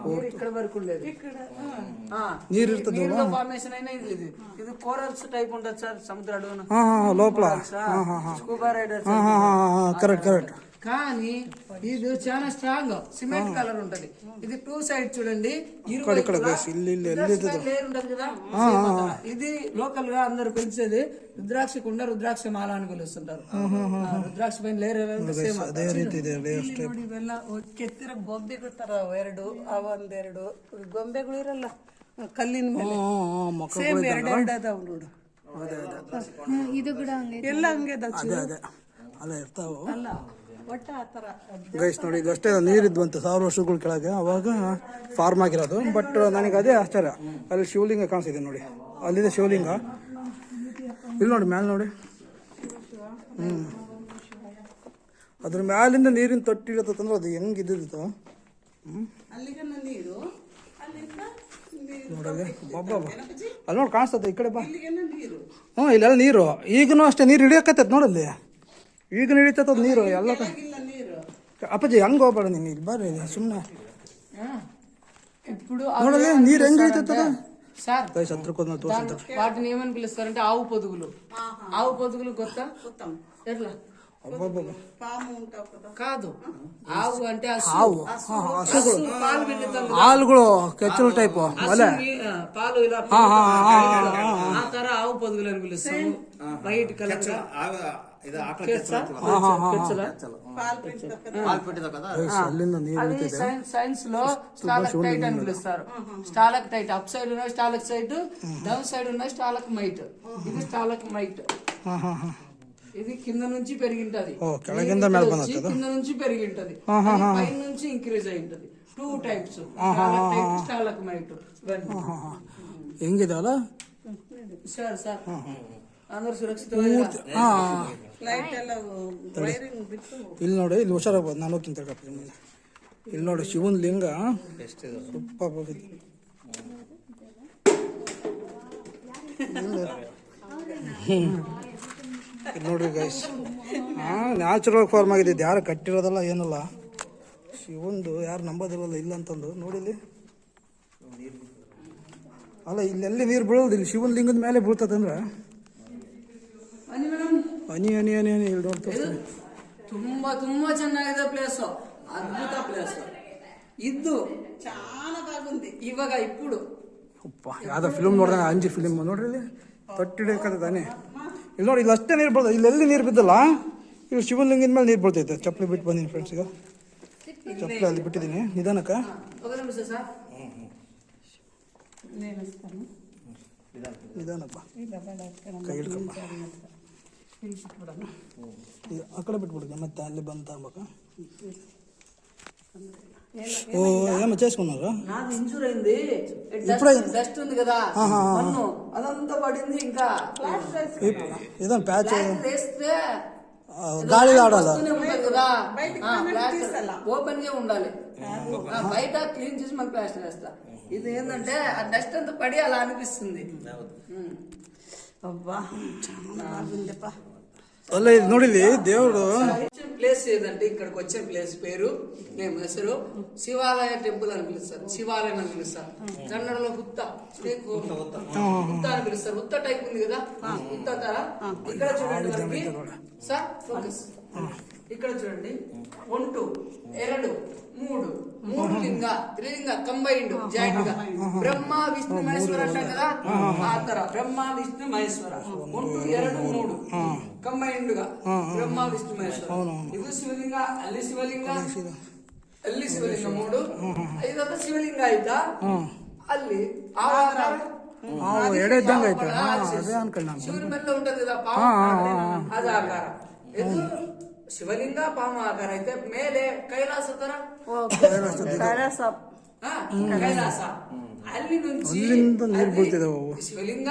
నీరు ఇక్కడ వరకు ఉండేది. నీరు ఇರ್ತದೆ ఫార్మేషన్ అయినా ఇది కోరల్స్ టైప్ ఉంటుంది సార్. సముద్రాలు లోపల స్కూబా రైడర్స్. Correct correct. కానీ ఇది చాలా స్ట్రాంగ్ సిమెంట్ కలర్ ఉంటది. ఇది 2 సైడ్ చూడండి, లేరు ఉంటది కదా. ఇది లోకల్ గా అందరు పెంచేది రుద్రాక్ష కుండ, రుద్రాక్ష మాల అని పిలుస్తుంటారు. ರುದ್ರಾಕ್ಷ ಪೈನ ಲೇರ್ ಅದೇ ರೀತಿ ಇದೆ. ಇವೆಲ್ಲ ಕೆತ್ತಿರ ಗೊಂಬೆಗಳ ಎರಡು ಒಂದೆರಡು ಗೊಂಬೆಗಳು ಇರಲ್ಲ ಕಲ್ಲಿನ ಮೇಲೆ ಸೇಮ್ ಎರಡೆರಡು ಅದಾವ ನೋಡು. ಇದು ಕೂಡ ಎಲ್ಲ ಹಂಗೆ ಅದೇ ಅಲ್ಲ ಇರ್ತಾವ ಅಲ್ಲ ಒಟ್ಟ ಆತರ ಗೈಸ್. ನೋಡಿ ಇದು ಅಷ್ಟೇ ನೀರಿದ್ವಂತೆ 1000 ವರ್ಷಗಳ ಕೆಳಗೆ, ಅವಾಗ ಫಾರ್ಮ್ ಆಗಿರೋದು. ಬಟ್ ನನಗೆ ಅದೇ ಆಶ್ಚರ್ಯ, ಅಲ್ಲಿ ಶಿವಲಿಂಗ ಕಾಣಿಸಿದೆ ನೋಡಿ, ಅಲ್ಲಿದೆ ಶಿವಲಿಂಗ. ಇಲ್ಲಿ ನೋಡಿ ಮ್ಯಾಲೆ ನೋಡಿ, ಅದ್ರ ಮ್ಯಾಲಿಂದ ನೀರಿನ ತೊಟ್ಟಿ ಇರತ್ತಂದ್ರೆ ಅದು ಹೆಂಗಿದ್ದಿತ್ತು. ನೋಡಲ್ಲಿ ಅಲ್ಲಿ ನೋಡಿ ಕಾಣಿಸ್ತದೆ. ಈ ಕಡೆ ಬಾ. ಇಲ್ಲೆಲ್ಲ ನೀರು ಈಗನೂ ಅಷ್ಟೇ ನೀರು ಹಿಡಿಯಕತ್ತೈತೆ ನೋಡಲ್ಲಿ. ಈಗ ಹಿಡಿತದ ನೀರು ಎಲ್ಲ. ಅಪ್ಪಾಜಿ ಹಂಗ ಹೋಗ್ಬೇಡ ನೀನು, ಇಲ್ಲಿ ಬರ್ರಿ ಸುಮ್ಮನೆ ఇప్పుడు ನೋಡಲ್ಲಿ ನೀರು ಹೆಂಗ್ ಹಿಡಿತದ సార్. వాటిని ఏమని పిలుస్తారంటే ఆవు పొదుగులు. ఆవు పొదుగులు కొత్త ఎట్లా కాదు, ఆవు అంటే ಹಾಲುಗಳು ಕೆಚ್ಚಲು ಟೈಪ್ పాలు ఇలా ఆ ತರ ఆవు పొదుగులు అని పిలుస్తాము. వైట్ కలర్ సైన్స్ లో స్టాలక్టైట్ అని పిలుస్తారు. స్టాలక్టైట్ అప్ సైడ్ ఉన్న స్టాలక్టైట్, డౌన్ సైడ్ ఉన్న స్టాలక్మైట్. ఇది స్టాలక్మైట్. ఇది కింద నుంచి పెరిగింటది, కింద నుంచి పెరిగింటది, పై నుంచి ఇంక్రీజ్ అయి ఉంటది. 2 టైప్స్ స్టాలక్టైట్, స్టాలక్మైట్. ಹೆಂಗಿದೆ ಅಲ್ಲ ಸರ್ ಸರ್ అందరు సురక్షిత. ಇಲ್ಲಿ ನೋಡಿ, ಇಲ್ಲಿ ಹುಷಾರಾಗ್ಬೋದು. ನಾನು ಹೋಗ್ತೀನಿ ತಗೊಳ್ಳಿ. ಇಲ್ಲಿ ನೋಡಿ ಶಿವನ್ ಲಿಂಗ ಸೂಪರ್. ನೋಡ್ರಿ ಗೈಸ್, ನ್ಯಾಚುರಲ್ ಫಾರ್ಮ್ ಆಗಿದೆ. ಇದು ಯಾರು ಕಟ್ಟಿರೋದಲ್ಲ ಏನಲ್ಲ. ಶಿವಂದು ಯಾರು ನಂಬೋದಿಲ್ಲಲ್ಲ ಇಲ್ಲ ಅಂತಂದು. ನೋಡಿಲ್ಲಿ ಅಲ್ಲ, ಇಲ್ಲೆಲ್ಲಿ ನೀರು ಬೀಳೋದು, ಇಲ್ಲಿ ಶಿವನ್ ಲಿಂಗದ ಮೇಲೆ ಬೀಳ್ತದಂದ್ರೆ ಹನಿ ಹನಿ ಹನಿ ಹನಿ. ಇಲ್ಲಿ ನೋಡ್ತಾರೆ, ತುಂಬಾ ತುಂಬಾ ಚೆನ್ನಾಗಿದೆ ಪ್ಲೇಸ್, ಅದ್ಭುತ ಪ್ಲೇಸ್. ಇದ್ದು చాలా బాగుంది. ಇವಾಗ ఇప్పుడు ಯಾವ್ದೋ ಫಿಲ್ಮ್ ನೋಡಿದಾಗ ಅಂಜಿ ಫಿಲ್ಮ್ ನೋಡ್ರಿ, ಇಲ್ಲಿ ತೊಟ್ಟಿಡಕತ್ತ ತಾನೆ. ಇಲ್ಲಿ ನೋಡಿ, ಇಲ್ಲಿ ಅಷ್ಟೇ ನೀರು ಬೀಳ್ತದೆ. ಇಲ್ಲೆಲ್ಲಿ ನೀರು ಬಿದ್ದಲ್ಲ, ಇಲ್ಲಿ ಶಿವಲಿಂಗದ ಮೇಲೆ ನೀರು ಬೀಳ್ತೈತೆ. ಚಪ್ಪಲಿ ಬಿಟ್ಟು ಬಂದೀನಿ ಫ್ರೆಂಡ್ಸ್. ಈಗ ಚಪ್ಪಲಿ ಅಲ್ಲಿ ಬಿಟ್ಟಿದ್ದೀನಿ ನಿಧಾನಕ್ಕೆ. ನಿಧಾನಪ್ಪ, ಕೈ ಹಿಡ್ಕಪ್ಪ. ಆ ಕಡೆ ಬಿಟ್ಬಿಡುತ್ತೆ, ಮತ್ತೆ ಅಲ್ಲಿ ಬಂದು ತಗೋಬೇಕ. ఓ ఏమో చేసుకున్నారు. నాది ఇంజూర్ అయింది, డస్ట్ ఉంది కదా, మన్ను అదంతా పడింది. ఇంకా ఏదో ప్యాచ్ వేస్తే గాలి ఆడాలి కదా, ఓపెన్ గా ఉండాలి. బయట క్లీన్ చేసి మళ్ళీ ప్లాస్టర్ వేస్తా. ఇది ఏంటంటే ఆ డస్ట్ అంతా పడి అలా అనిపిస్తుంది. అబ్బా చాలా బాగుందప్ప. ಅಲ್ಲ ಇದು ನೋಡಿಲಿ ದೇವರು ప్లేస్ ఏదంటే ఇక్కడికి వచ్చే ప్లేస్ పేరు మేము ಹೆಸರು శివాలయ టెంపుల్ అని పిలుస్తారు, శివాలయం అని పిలుస్తారు. కన్నడలో ಹುತ್ತ ಹುತ್ತ అని పిలుస్తారు. ಹುತ್ತ టైప్ ఉంది కదా, ಹುತ್ತ ತರ. ఇక్కడ చూడండి మనకి సార్ ఫోకస్, ఇక్కడ చూడండి 1 2 2 3 3 లింగ త్రిలింగ కంబైండ్ జాయింట్ గా బ్రహ్మ విష్ణు మహేశ్వర అంటారు కదా, ఆ ತರ బ్రహ్మ విష్ణు మహేశ్వర 1 2 3 ಕಂಬೈಂಡ್ గా ಬ್ರಹ್ಮ ವಿಷ್ಣು ಮಹೇಶ್ವರ. ಇದು ಶಿವಲಿಂಗ, ಅಲ್ಲಿ ಶಿವಲಿಂಗ, ಅಲ್ಲಿ ಶಿವಲಿಂಗ 3 ಐದಾದ ಶಿವಲಿಂಗ ಆಯ್ತಾ. ಅಲ್ಲಿ ಎಡೆ ಇದ್ದಂಗೆ ಆಯ್ತು, ಅದೇ ಅನ್ಕೊಂಡೆ ನಾನು. ಶಿವನ ಮೇಲೆ ఉంటది కదా పాము, ಅದು ಆಕಾರ. ಇದು ಶಿವಲಿಂಗ ಪಾಮ ಆಕಾರ ಐತೆ. ಮೇಲೆ ಕೈಲಾಸ ತರ, ಕೈಲಾಸ ಅಲ್ಲಿ నుంచి ಅಲ್ಲಿಂದ ನೀರು ಬೀಳ್ತಿದೆ ಶಿವಲಿಂಗ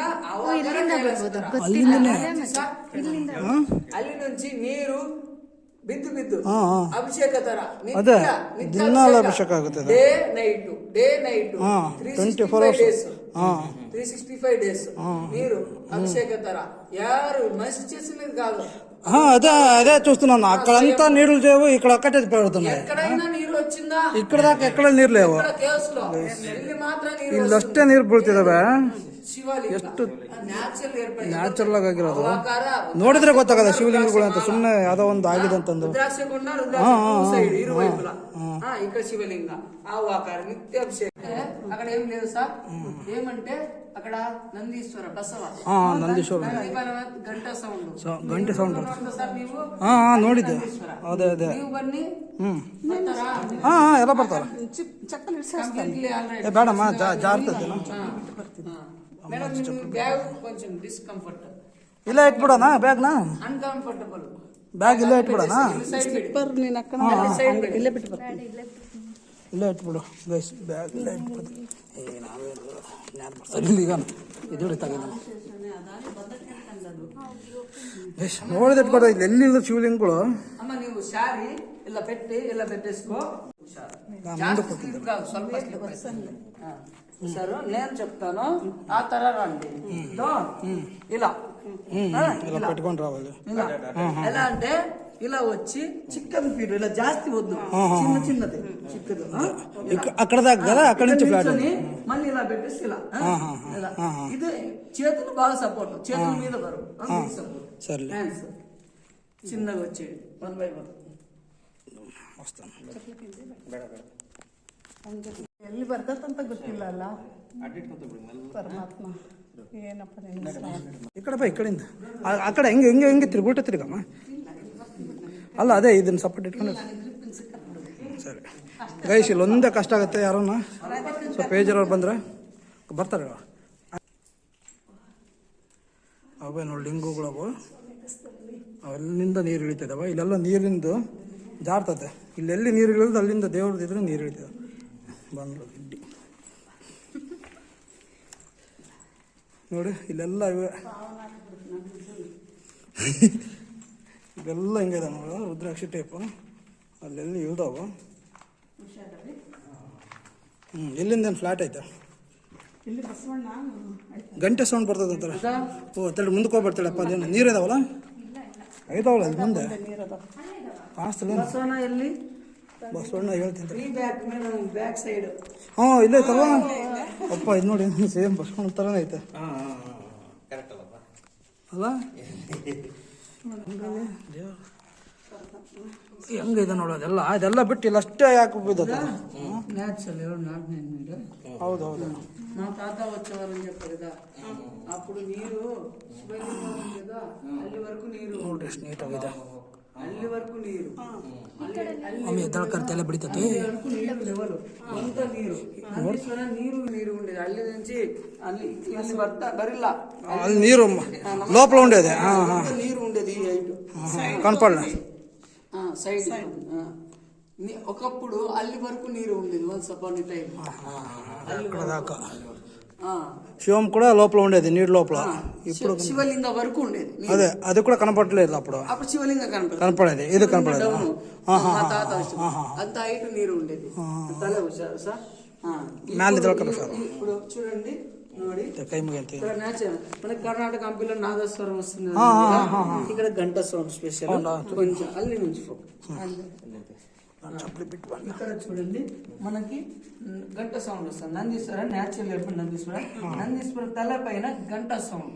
ಅಲ್ಲಿ నుంచి ನೀರು ಬಿದ್ದು ಬಿದ್ದು ಅಭಿಷೇಕ ತರ ಅದೇ ದಿನಾಲು ಅಭಿಷೇಕ ಆಗುತ್ತೆ. ಡೇ ನೈಟ್ 365 డేస్ నీరు అభిషేక ತರ. యారు మనిషి చేసినది కాదు. అదే చూస్తున్నాను. అక్కడంతా నీళ్లు లేవు, ఇక్కడ ఒక్కటే పెడుతున్నాయి. ఎక్కడైనా నీరు వచ్చిందా? ఇక్కడ దాకా ఎక్కడ నీరు లేవు, కేవ్స్ లో ಇಲ್ಲಿ ಮಾತ್ರ ನೀರು, ಇಲ್ಲಷ್ಟೇ ನೀರು ಬೀಳ್ತಿದಾವೆ. ಎಷ್ಟು ನ್ಯಾಚುರಲ್ ಆಗಿರೋದು ನೋಡಿದ್ರೆ ಗೊತ್ತಾಗಲ್ಲ ಶಿವಲಿಂಗಗಳು ಅಂತ. ಸುಮ್ಮನೆ ಯಾವ್ದೋ ಒಂದು ಆಗಿದೆ ಅಂತಂದು రుద్రాక్షకొండ సైడ్ ఇరువైపులా ఇక్కడ శివలింగ ఆవు ఆకార నిత్య అభిషేకం. అక్కడ ఏం లేదు సార్, ఏమంటే అక్కడ నందీశ్వర బసవ, ನಂದೀಶ್ವರ ಗಂಟೆ ಸೌಂಡ್ సార్. ನೀವು ನೋಡಿದ್ದೆ. ಅದೇ ಅದೇ ನೀವು ಬನ್ನಿ ಎಲ್ಲ ಬರ್ತಾರ. ಬೇಡಮ್ಮ ಜಾರ್ತದೆ. మేడం బ్యాగ్ కొంచెం డిస్కంఫర్ట్. ಇಲ್ಲ ಇಟ್ಬಿಡೋಣ ಬ್ಯಾಗ್ನ, ಅನ್ಕಂಫರ್ಟಬಲ್ ಬ್ಯಾಗ್ ಇಲ್ಲೇ ಇಟ್ಬಿಡೋಣ. ಇಲ್ಲೇ ಬಿಟ್ಟು ಬರ್ತೀನಿ, ಇಲ್ಲೇ ಇಟ್ಬಿಡು ಗೈಸ್, ಬ್ಯಾಗ್ ಇಲ್ಲೇ ಇಟ್ಬಿಡು. ಈಗ ಇದು ತಗೊಂಡು ನೋಡಿದ ಇಟ್ಬಿಡ. ಇಲ್ಲಿ ಎಲ್ಲಿಲ್ಲ ಶಿವಲಿಂಗಗಳು. ಅಮ್ಮ ನೀವು ಶಾರಿ ಇಲ್ಲ పెట్టేసుకో. ಸ್ವಲ್ಪ సార్ నేను చెప్తాను, ఆ తర రండి. ఇలా పెట్టుకొని రావాలి. ఎలా అంటే ఇలా వచ్చి చిక్కది పీడు, ఇలా జాస్తి వద్దు, చిన్నది చిక్కదు. అక్కడ దాకా కదా, అక్కడ నుంచి మళ్ళీ ఇలా పెట్టేసి ఇలా ఇది చేతులు బాగా సపోర్ట్, చేతుల మీద బరువు సపోర్ట్. హ్యాండ్స్ చిన్నగా వచ్చేది 1 by 1 వస్తాను. ಎಲ್ಲಿ ಬರ್ತದಂತ ಗೊತ್ತಿಲ್ಲ ಅಲ್ಲ ಪರಮಾತ್ಮ. ಏನಪ್ಪ ఇక్కడ ಬಾ, ಈ ಕಡೆಯಿಂದ ಆ ಕಡೆ ಹೆಂಗೆ ಹೆಂಗೆ ಹೆಂಗೆ ತಿರುಗುಟ ತಿರುಗಮ್ಮ. ಅಲ್ಲ ಅದೇ ಇದನ್ನ ಸಪೋರ್ಟ್ ಇಟ್ಕೊಂಡು ಸರಿ ಗೈಸ್. ಇಲ್ಲಿ ಒಂದೇ ಕಷ್ಟ ಆಗುತ್ತೆ, ಯಾರನ್ನ ಸ್ವಲ್ಪ ಪೇಜರವ್ರು ಬಂದ್ರೆ ಬರ್ತಾರೆ. ಅವೇ ನೋಡಿ ಲಿಂಗುಗಳವು, ಅಲ್ಲಿಂದ ನೀರು ಇಳಿತಿದ್ದಾವ. ಇಲ್ಲೆಲ್ಲ ನೀರಿಂದು ಜಾರ್ತತೆ. ಇಲ್ಲೆಲ್ಲಿ ನೀರು ಇಳಿದು ಅಲ್ಲಿಂದ ದೇವ್ರದ್ದು ಇದ್ರೆ ನೀರು ಇಳಿತದೆ. ಬಂದ್ರು ಗಿಡ್ಡಿ ನೋಡಿ, ಇಲ್ಲೆಲ್ಲ ಇವೆ. ಇದೆಲ್ಲ ಹಿಂಗಿದೆ ನೋಡು, ರುದ್ರಾಕ್ಷಿ ಟೈಪು. ಅಲ್ಲೆಲ್ಲಿ ಇಳ್ದಾವು. ಇಲ್ಲಿಂದ ಏನು ಫ್ಲಾಟ್ ಐತೆ. ಗಂಟೆ ಸೌಂಡ್ ಬರ್ತದೆ ಅಂತಾರೆ. ಓ ತಡಿ ಮುಂದಕ್ಕೆ ಹೋಗ್ಬರ್ತಾಳಪ್ಪ. ಅದೇನು ನೀರು ಇದಾವಲ್ಲ, ಐದಾವಲ್ಲ ಅಲ್ಲಿ ಮುಂದೆ ಕಾಣಿಸ್ತಲ್ಲ. ಎಲ್ಲಿ ಬಸವಣ್ಣ ಹೇಳ್ತೀನಿ. ಬ್ಯಾಕ್ ಸೈಡ್ ಇಲ್ಲೇ ಐತಲ್ವ ಅಪ್ಪ. ಇದು ನೋಡಿ ಸೇಮ್ ಬಸವಣ್ಣ ಥರನೇ ಐತೆ ಅಲ್ಲ. ಹೆಂಗಿದೆ ನೋಡು ಅದೆಲ್ಲ. ಅದೆಲ್ಲ ಬಿಟ್ಟು ಇಲ್ಲ ಅಷ್ಟೇ ಯಾಕೆ ಬಿದ್ದದ. ಹೌದೌದು. మా తాత వచ్చేవారని చెప్పారు కదా, అప్పుడు నీరు ಅಲ್ಲಿ వరకు ನೀರು ನೋಡ್ರಿ ಎಷ್ಟು ನೀಟಾಗಿದೆ. ಅಲ್ಲಿ వరకు ನೀರು, ಮಮ್ಮಿ ಎದ್ದಳಕರ್ತೆಲ್ಲ ಬಿಡಿತತೆ. లెవెల్ కొంత నీరు నందీశ్వర నీరు ఉండేది. ಅಲ್ಲಿ నుంచి ಅಲ್ಲಿ ಬರಿಲ್ಲ, ಅಲ್ಲಿ ನೀರು లోపల ఉండేది. నీరు ఉండేది ఈ హైట్ కనపడలే సైడ్. ఒకప్పుడు ಅಲ್ಲಿ వరకు నీరు ఉండేది. వన్స్ అపాన్ ఎ టైం అక్కడ దాకా. శివం కూడా లోపల ఉండేది, నీరు లోపల. ఇప్పుడు శివలింగ వరకు ఉండేది. అదే అది కూడా కనపడలేదు అప్పుడు. అప్పుడు శివలింగ కనపడేది, ఇది కనపడేది. మా తాత అంత హైట్ నీరు ఉండేది. తల సార్ మ్యాన్. ఇప్పుడు చూడండి, ನೋಡಿ కై ముగంత ఇక్కడ న్యాచురల్ మనకి కర్ణాటక హంపిలో నాదస్వరం వస్తుంది ఇక్కడ గంట సౌండ్ స్పెషల్ కొంచెం అల్లి నుంచి ఇక్కడ చూడండి మనకి గంట సౌండ్ వస్తుంది నందీశ్వర న్యాచురల్ ఎప్పుడు నందీశ్వర తల పైన గంట సౌండ్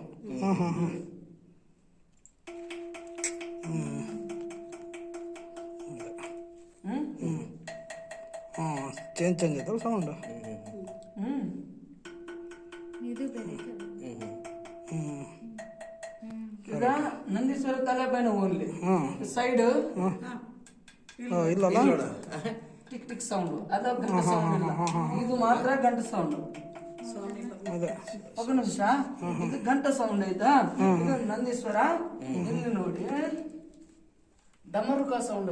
చేంజ్ అవుతావు సౌండ్ ಇದು ಬೇರೆ ಈಗ ನಂದೀಶ್ವರ ತಲೆ ಪೈನ ಓನ್ಲಿ ಸೈಡ್ ಇಲ್ಲಲ್ಲ ಟಿಕ್ ಟಿಕ್ ಸೌಂಡ್ ಅದ ಗಂಟ ಸೌಂಡ್ ಇಲ್ಲ ಇದು ಮಾತ್ರ ಗಂಟ ಸೌಂಡ್ ಅದೇ ఒక నిమిಷ ಇದು ಗಂಟ ಸೌಂಡ್ ಆಯ್ತಾ ಇದು ನಂದೀಶ್ವರ ಇಲ್ಲಿ ನೋಡಿ ಡಮರುಕ ಸೌಂಡ್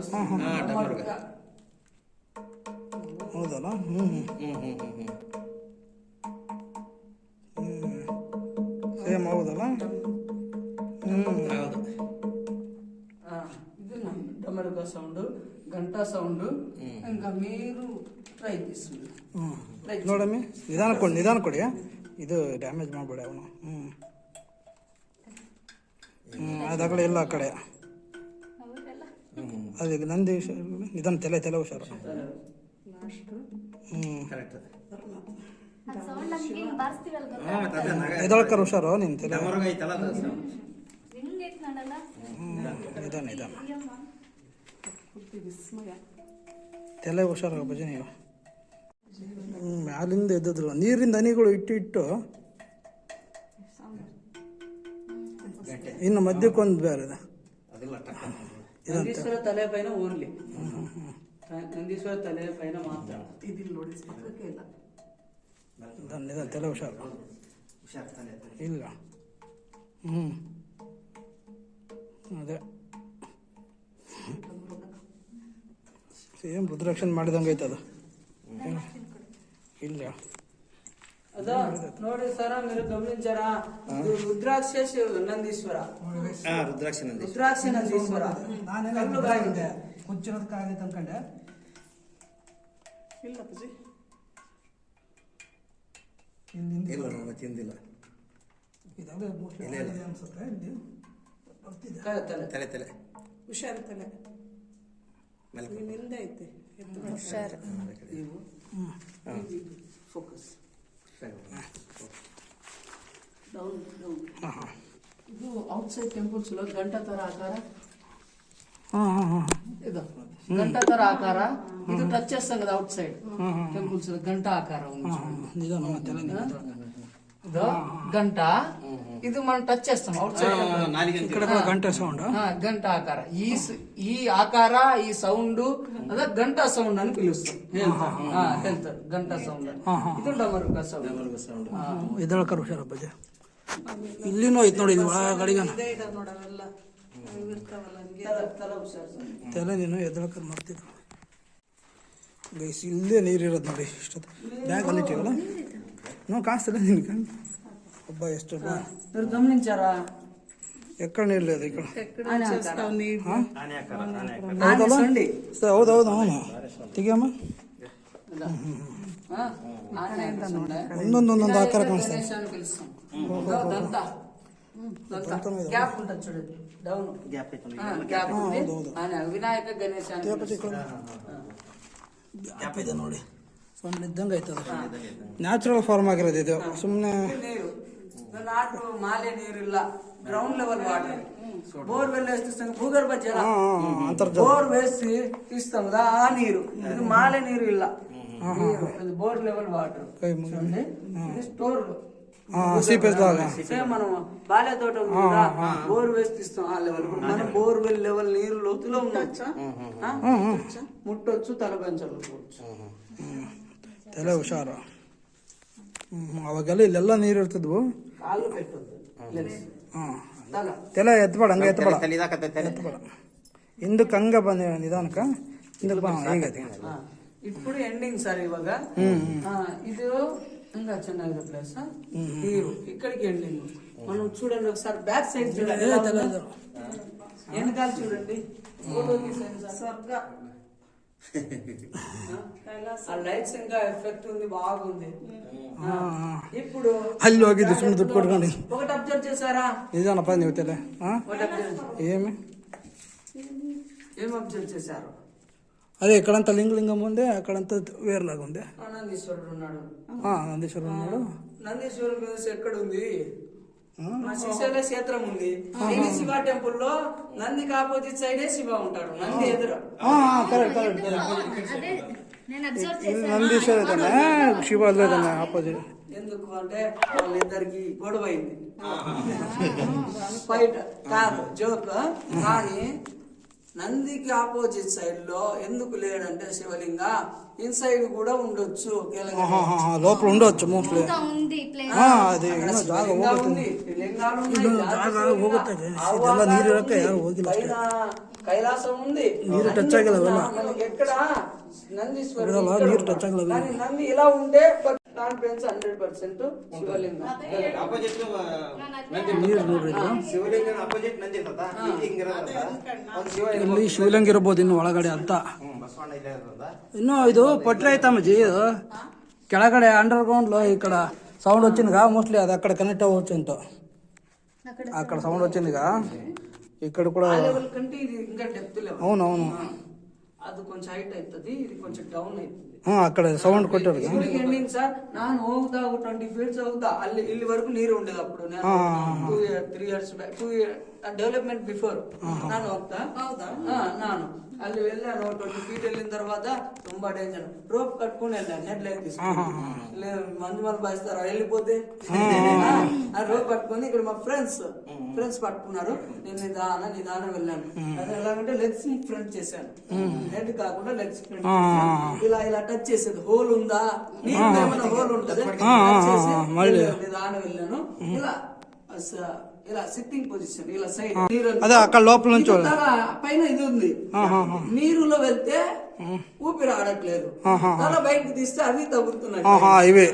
ಡಮರುಕ ಹೌದಲ್ಲ ಸೇಮ್ ಹೌದಲ್ಲ ఇది డమరుక సౌండ్ గంట సౌండ్ ఇంకా మీరు ట్రై చేస్తుంది ನೋಡಮ್ಮಿ ನಿಧಾನ ಕೊಡಿ ಇದು ಡ್ಯಾಮೇಜ್ ಮಾಡಬೇಡಿ ಅವನು ಅದು ಆ ಕಡೆ ಎಲ್ಲ ಆ ಕಡೆ ಅದು ನಂದಿ ನಿಧಾನ ತಲೆ ಹುಷಾರು ಸೌಂಡ್ ನಮ್ಗೆ ಹಿಂಗ್ ಬಾರಿಸ್ತೀವಲ್ಲ ಗೊತ್ತಾ ಎದಳ್ಕರ್ ಹುಷಾರು ನಿನ್ನ ತಲೆ ಹಿಂಗ್ ಐತ್ ನೋಡಲ್ಲ ನಿಧಾನ ತಲೆ ಹುಷಾರು ಭಜ ನೀವು ಮ್ಯಾಲಿಂದ ಎದ್ದದ್ರಲ್ಲ ನೀರಿಂದ ಹನಿಗಳು ಇಟ್ಟು ಇನ್ನು ಮಧ್ಯಕ್ಕೊಂದು ಬೇರೆ ಇದೆ ನಂದೀಶ್ವರ ತಲೆ ಪೈನ ಓನ್ಲಿ ನಂದೀಶ್ವರ ತಲೆ ಪೈನ ಮಾತ್ರ ಇದಿಲ್ಲ ನೋಡಿ ಪಕ್ಕಕ್ಕೆ ಇಲ್ಲ ನಿಧಾನ ತಲೆ ಹುಷಾರು ಇಲ್ಲ ಅದೇ ಸೇಮ್ ರುದ್ರಾಕ್ಷನ್ ಮಾಡಿದಂಗೆ ಐತದ ಇಲ್ಲ అదా నోడి సరా మీరు గమనించారా ఇది రుద్రాక్ష నందీశ్వర రుద్రాక్ష నందీశ్వర కళ్ళు కాయింది ಕುಚ್ಚಿರೋದಕ್ಕಾಗೈತೆ ಅನ್ಕೊಂಡೆ ಇಲ್ಲ ಅಪ್ಪಾಜಿ ತಿಂದಿಲ್ಲ ಇದಾವೆ ಅನ್ಸುತ್ತೆ ಇಲ್ಲಿ ತಲೆ ಹುಷಾರು ತಲೆ ನಿಂದ ಐತೆ ಹುಷಾರು ಫೋಕಸ್ ಡೌನ್ ಇದು ಔಟ್ ಸೈಡ್ ಟೆಂಪಲ್ಸ್ లో ಗಂಟ ತರ ಆಕಾರ ಇದು గంట ತರ ఆకార ఇది టచ్ చేస్తాం కదా అవుట్ సైడ్ టెంపుల్స్ లో గంట ఆకార ఉంది ಇದು ಗಂಟ ಇದು మనం టచ్ చేస్తాం అవుట్ సైడ్ ఇక్కడ కూడా ಗಂಟೆ ಸೌಂಡ್ గంట ఆకార ఈ ఆకార ఈ సౌండ్ అదే గంట సౌండ్ అని పిలుస్తాం ಹೇಳ್ತಾರೆ ಗಂಟ ಸೌಂಡ್ ಇದು ಡಮರುಕ ಸೌಂಡ್ ಎದಳ್ಕರ್ ಹುಷಾರು ಭಜ ಇಲ್ಲಿನೂ ಐತೆ ನೋಡಿ ಇದು ಒಳಗಡೆಗನ ನೋಡವೆಲ್ಲ ಇರ್ತಾವಲ್ಲ ಹಂಗೆ ತಲೆ ನೀನು ಎದಳ್ಕರ್ ಮಾಡ್ತಿದ್ರು ಗೈಸ್ ಇಲ್ಲೇ ನೀರಿರೋದು ನೋಡಿ ಇಷ್ಟೊತ್ತು ಬ್ಯಾಗ್ ಅಲ್ಲಿ ಇಟ್ಟಿವಲ್ಲ ನಾವು ಕಾಣಿಸ್ತಲ್ಲ ನಿನ್ಗೆ ಒಬ್ಬ ಎಷ್ಟು మీరు గమనించారా ఎక్కడ నీళ్ళు లేదు ఇక్కడ ಹೌದೌದು ಅವನು ತೆಗಿಯಮ್ಮ ಒಂದೊಂದೊಂದೊಂದು ಆಕಾರ ಕಾಣಿಸ್ತಾ గ్యాప్ ఉంటుంది చూడండి డౌన్ గ్యాప్ వినాయక గణేಶ ಗ್ಯಾಪ್ ಇದೆ ನೋಡಿ ಸಣ್ಣ ಇದ್ದಂಗೆ ಆಯ್ತದ ನ್ಯಾಚುರಲ್ ಫಾರ್ಮ್ ಆಗಿರೋದು ಇದು ಸುಮ್ಮನೆ ನೀರು ನಾಟು ಮಾಲೆ ನೀರಿಲ್ಲ ಗ್ರೌಂಡ್ ಲೆವೆಲ್ వాటర్ బోర్వెల్ వేసి తీస్తాం భూగర్భ జల బోర్ వేసి తీస్తాం కదా ఆ నీరు ఇది మాలే నీరు ಇಲ್ಲ ఇది బోర్ లెవెల్ వాటర్ చూడండి ఇది స్టోర్ సీపేజ్ లాగా సేమ్ మనం బాలే తోట ఉంది కదా బోర్ వేసి తీస్తాం ఆ లెవెల్ మనం బోర్వెల్ లెవెల్ నీరు లోతులో ఉండొచ్చా ముట్టొచ్చు తల పెంచవచ్చు ತಲೆ ಹುಷಾರು ಅವಾಗೆಲ್ಲ ಇಲ್ಲೆಲ್ಲ ನೀರು ಇರ್ತಿದ್ವು ಕಾಲು పెట్టొద్దు ತಲ ತಲೆ ಎತ್ತಬೇಡ ಹಂಗೆ ಎತ್ತಬೇಡ ಹಿಂದಕ್ಕೆ ಹಂಗ ಬಂದ ನಿಧಾನಕ್ಕ ಹಿಂದಕ್ಕೆ ಬಾ ಹೇಗೈತಿ ఇప్పుడు ఎండింగ్ సార్ ఇವಾಗ ఇది ఇంకా ಚೆನ್ನಾಗಿದೆ ప్లేస్ నీరు ఇక్కడికి ఎండింగ్ మనం చూడండి ఒకసారి బ్యాక్ సైడ్ చూడండి వెనకాల చూడండి ఫోటో తీసేయండి సార్ స్వర్గ ఆ లైట్స్ ఇంకా ఎఫెక్ట్ ఉంది, బాగుంది. ఇప్పుడు ಅಲ್ಲಿ ಹೋಗಿದ್ದು ಸುಮ್ಮನೆ ದುಡ್ಡು ಕೊಡ್ಕೊಂಡು ఒకటి అబ్జర్వ్ చేశారా? ನಿಜಾನಪ್ಪ ನೀವು ತಲೆ ఒకటి అబ్జర్వ్ ఏమి ఏం అబ్జర్వ్ చేశారు? అదే ఇక్కడంతా లింగలింగం ఉంది, అక్కడంతా వేరేలాగా ఉంది. నందీశ్వరుడు ఉన్నాడు. నందీశ్వరుడు ఉన్నాడు. నందీశ్వరుడు ప్లేస్ ఎక్కడ ఉంది? మా శ్రీశైల క్షేత్రం ఉంది. ఇది శివ టెంపుల్ లో నందికి ఆపోజిట్ సైడే శివ ఉంటాడు, నంది ఎదురు. కరెక్ట్ అదే నేను అబ్జర్వ్ చేశాను. నందీశ్వర ఇದ್ದಾನೆ, ಶಿವ ಅಲ್ಲೇ ಇದ್ದಾನೆ ಆಪೋಸಿಟ್. ఎందుకు అంటే వాళ్ళిద్దరికి గొడవ అయింది, ఫైట్ కాదు, జోక్. కానీ నందికి ఆపోజిట్ సైడ్ లో ఎందుకు లేడంటే శివలింగ ఇన్సైడ్ కూడా ఉండొచ్చు, లోపల ఉండొచ్చు మోస్ట్లీ. ఇంకా ఉంది ప్లేస్. అది ಜಾಗ ಹೋಗುತ್ತೆ, ಜಾಗ ಹೋಗುತ್ತೆ. ಇದೆಲ್ಲ ನೀರು ಇರಕ್ಕೆ ಯಾರು ಹೋಗಿಲ್ಲ ಅಷ್ಟೇ. కైలాసం ఉంది, ನೀರು ಟಚ್ ಆಗಿಲ್ಲ ಅವೆಲ್ಲ. మనకి ఎక్కడ నందీశ్వరుడు ನೀರು ಟಚ್ ಆಗಿಲ್ಲ. కానీ నంది ఇలా ఉంటే కాన్ఫిడెన్స్ 100% శివలింగం. ನೀರು ನೋಡ್ರಿ ಇದು. ಶಿವಲಿಂಗನ ಅಪೋಸಿಟ್ ನಂದಿ ಇರ್ತದ, ಒಂದು ಶಿವ ಇಲ್ಲಿ ಶಿವಲಿಂಗ ಇರ್ಬೋದು ಇನ್ನು ಒಳಗಡೆ ಅಂತ. ಬಸವಣ್ಣ ಇಲ್ಲೇ ಇರ್ತದ. ಇನ್ನು ಇದು ಪಟ್ರೆ ಐತಮ್ಮಜಿ, ಇದು ಕೆಳಗಡೆ అండర్ గ్రౌండ్ లో ఇక్కడ సౌండ్ వచ్చిందిగా, మోస్ట్లీ అది అక్కడ కనెక్ట్ అవ్వచ్చు అంట. అక్కడ సౌండ్ వచ్చిందిగా, ఇక్కడ కూడా. లెవెల్ కంటే ఇది ఇంకా డెప్త్ లెవెల్. అవునవును, ಅದು ಕೊಂಚ ಹೈಟ್ ಆಯ್ತದೆ, ಇದು ಕೊಂಚ ಡೌನ್ ಆಯ್ತದೆ. అక్కడ సౌండ్ కొట్టారు. ಇಲ್ಲಿಗೆ ಎಂಡಿಂಗ್ ಸರ್, ನಾನು ಹೋಗ್ತಾ 20 ಫೀಟ್ಸ್ ಹೋಗ್ತಾ ಅಲ್ಲಿ ಇಲ್ಲಿವರೆಗೂ ನೀರು ఉండేది ಅప్పుడు. 3 years back, 2 year development before ನಾನು ಹೋಗ್ತಾ. ನಾನು ಅಲ್ಲಿ వెళ్ళాను. 20 feet వెళ్ళిన తర్వాత ತುಂಬಾ డేంజర్. రోప్ కట్టుకుని వెళ్ళాను, హెడ్ లైట్ తీసుకుని. మంజుమల్ బాయిస్తారా వెళ్ళిపోతే ఆ రోప్ పట్టుకొని ఇక్కడ మా ఫ్రెండ్స్ పట్టుకున్నారు. నేను నిదానం వెళ్ళాను. అది ఎలాగంటే లెగ్స్ ఫ్రంట్ చేశాను, హెడ్ కాకుండా లెగ్స్ ఫ్రంట్ ఇలా టచ్ చేసేది. హోల్ ఉందా, నీళ్ళు ఏమైనా హోల్ ఉంటది, నిదానం వెళ్ళాను. ఇలా సిట్టింగ్ పొజిషన్, ఇలా సైడ్ నీరు అదే అక్కడ లోపల నుంచి పైన ఇది ఉంది. నీరులో వెళ్తే ఊపిరి ఆడట్లేదు, తల బయటకు తీస్తే అవి తగులుతున్నాయి. ఇవి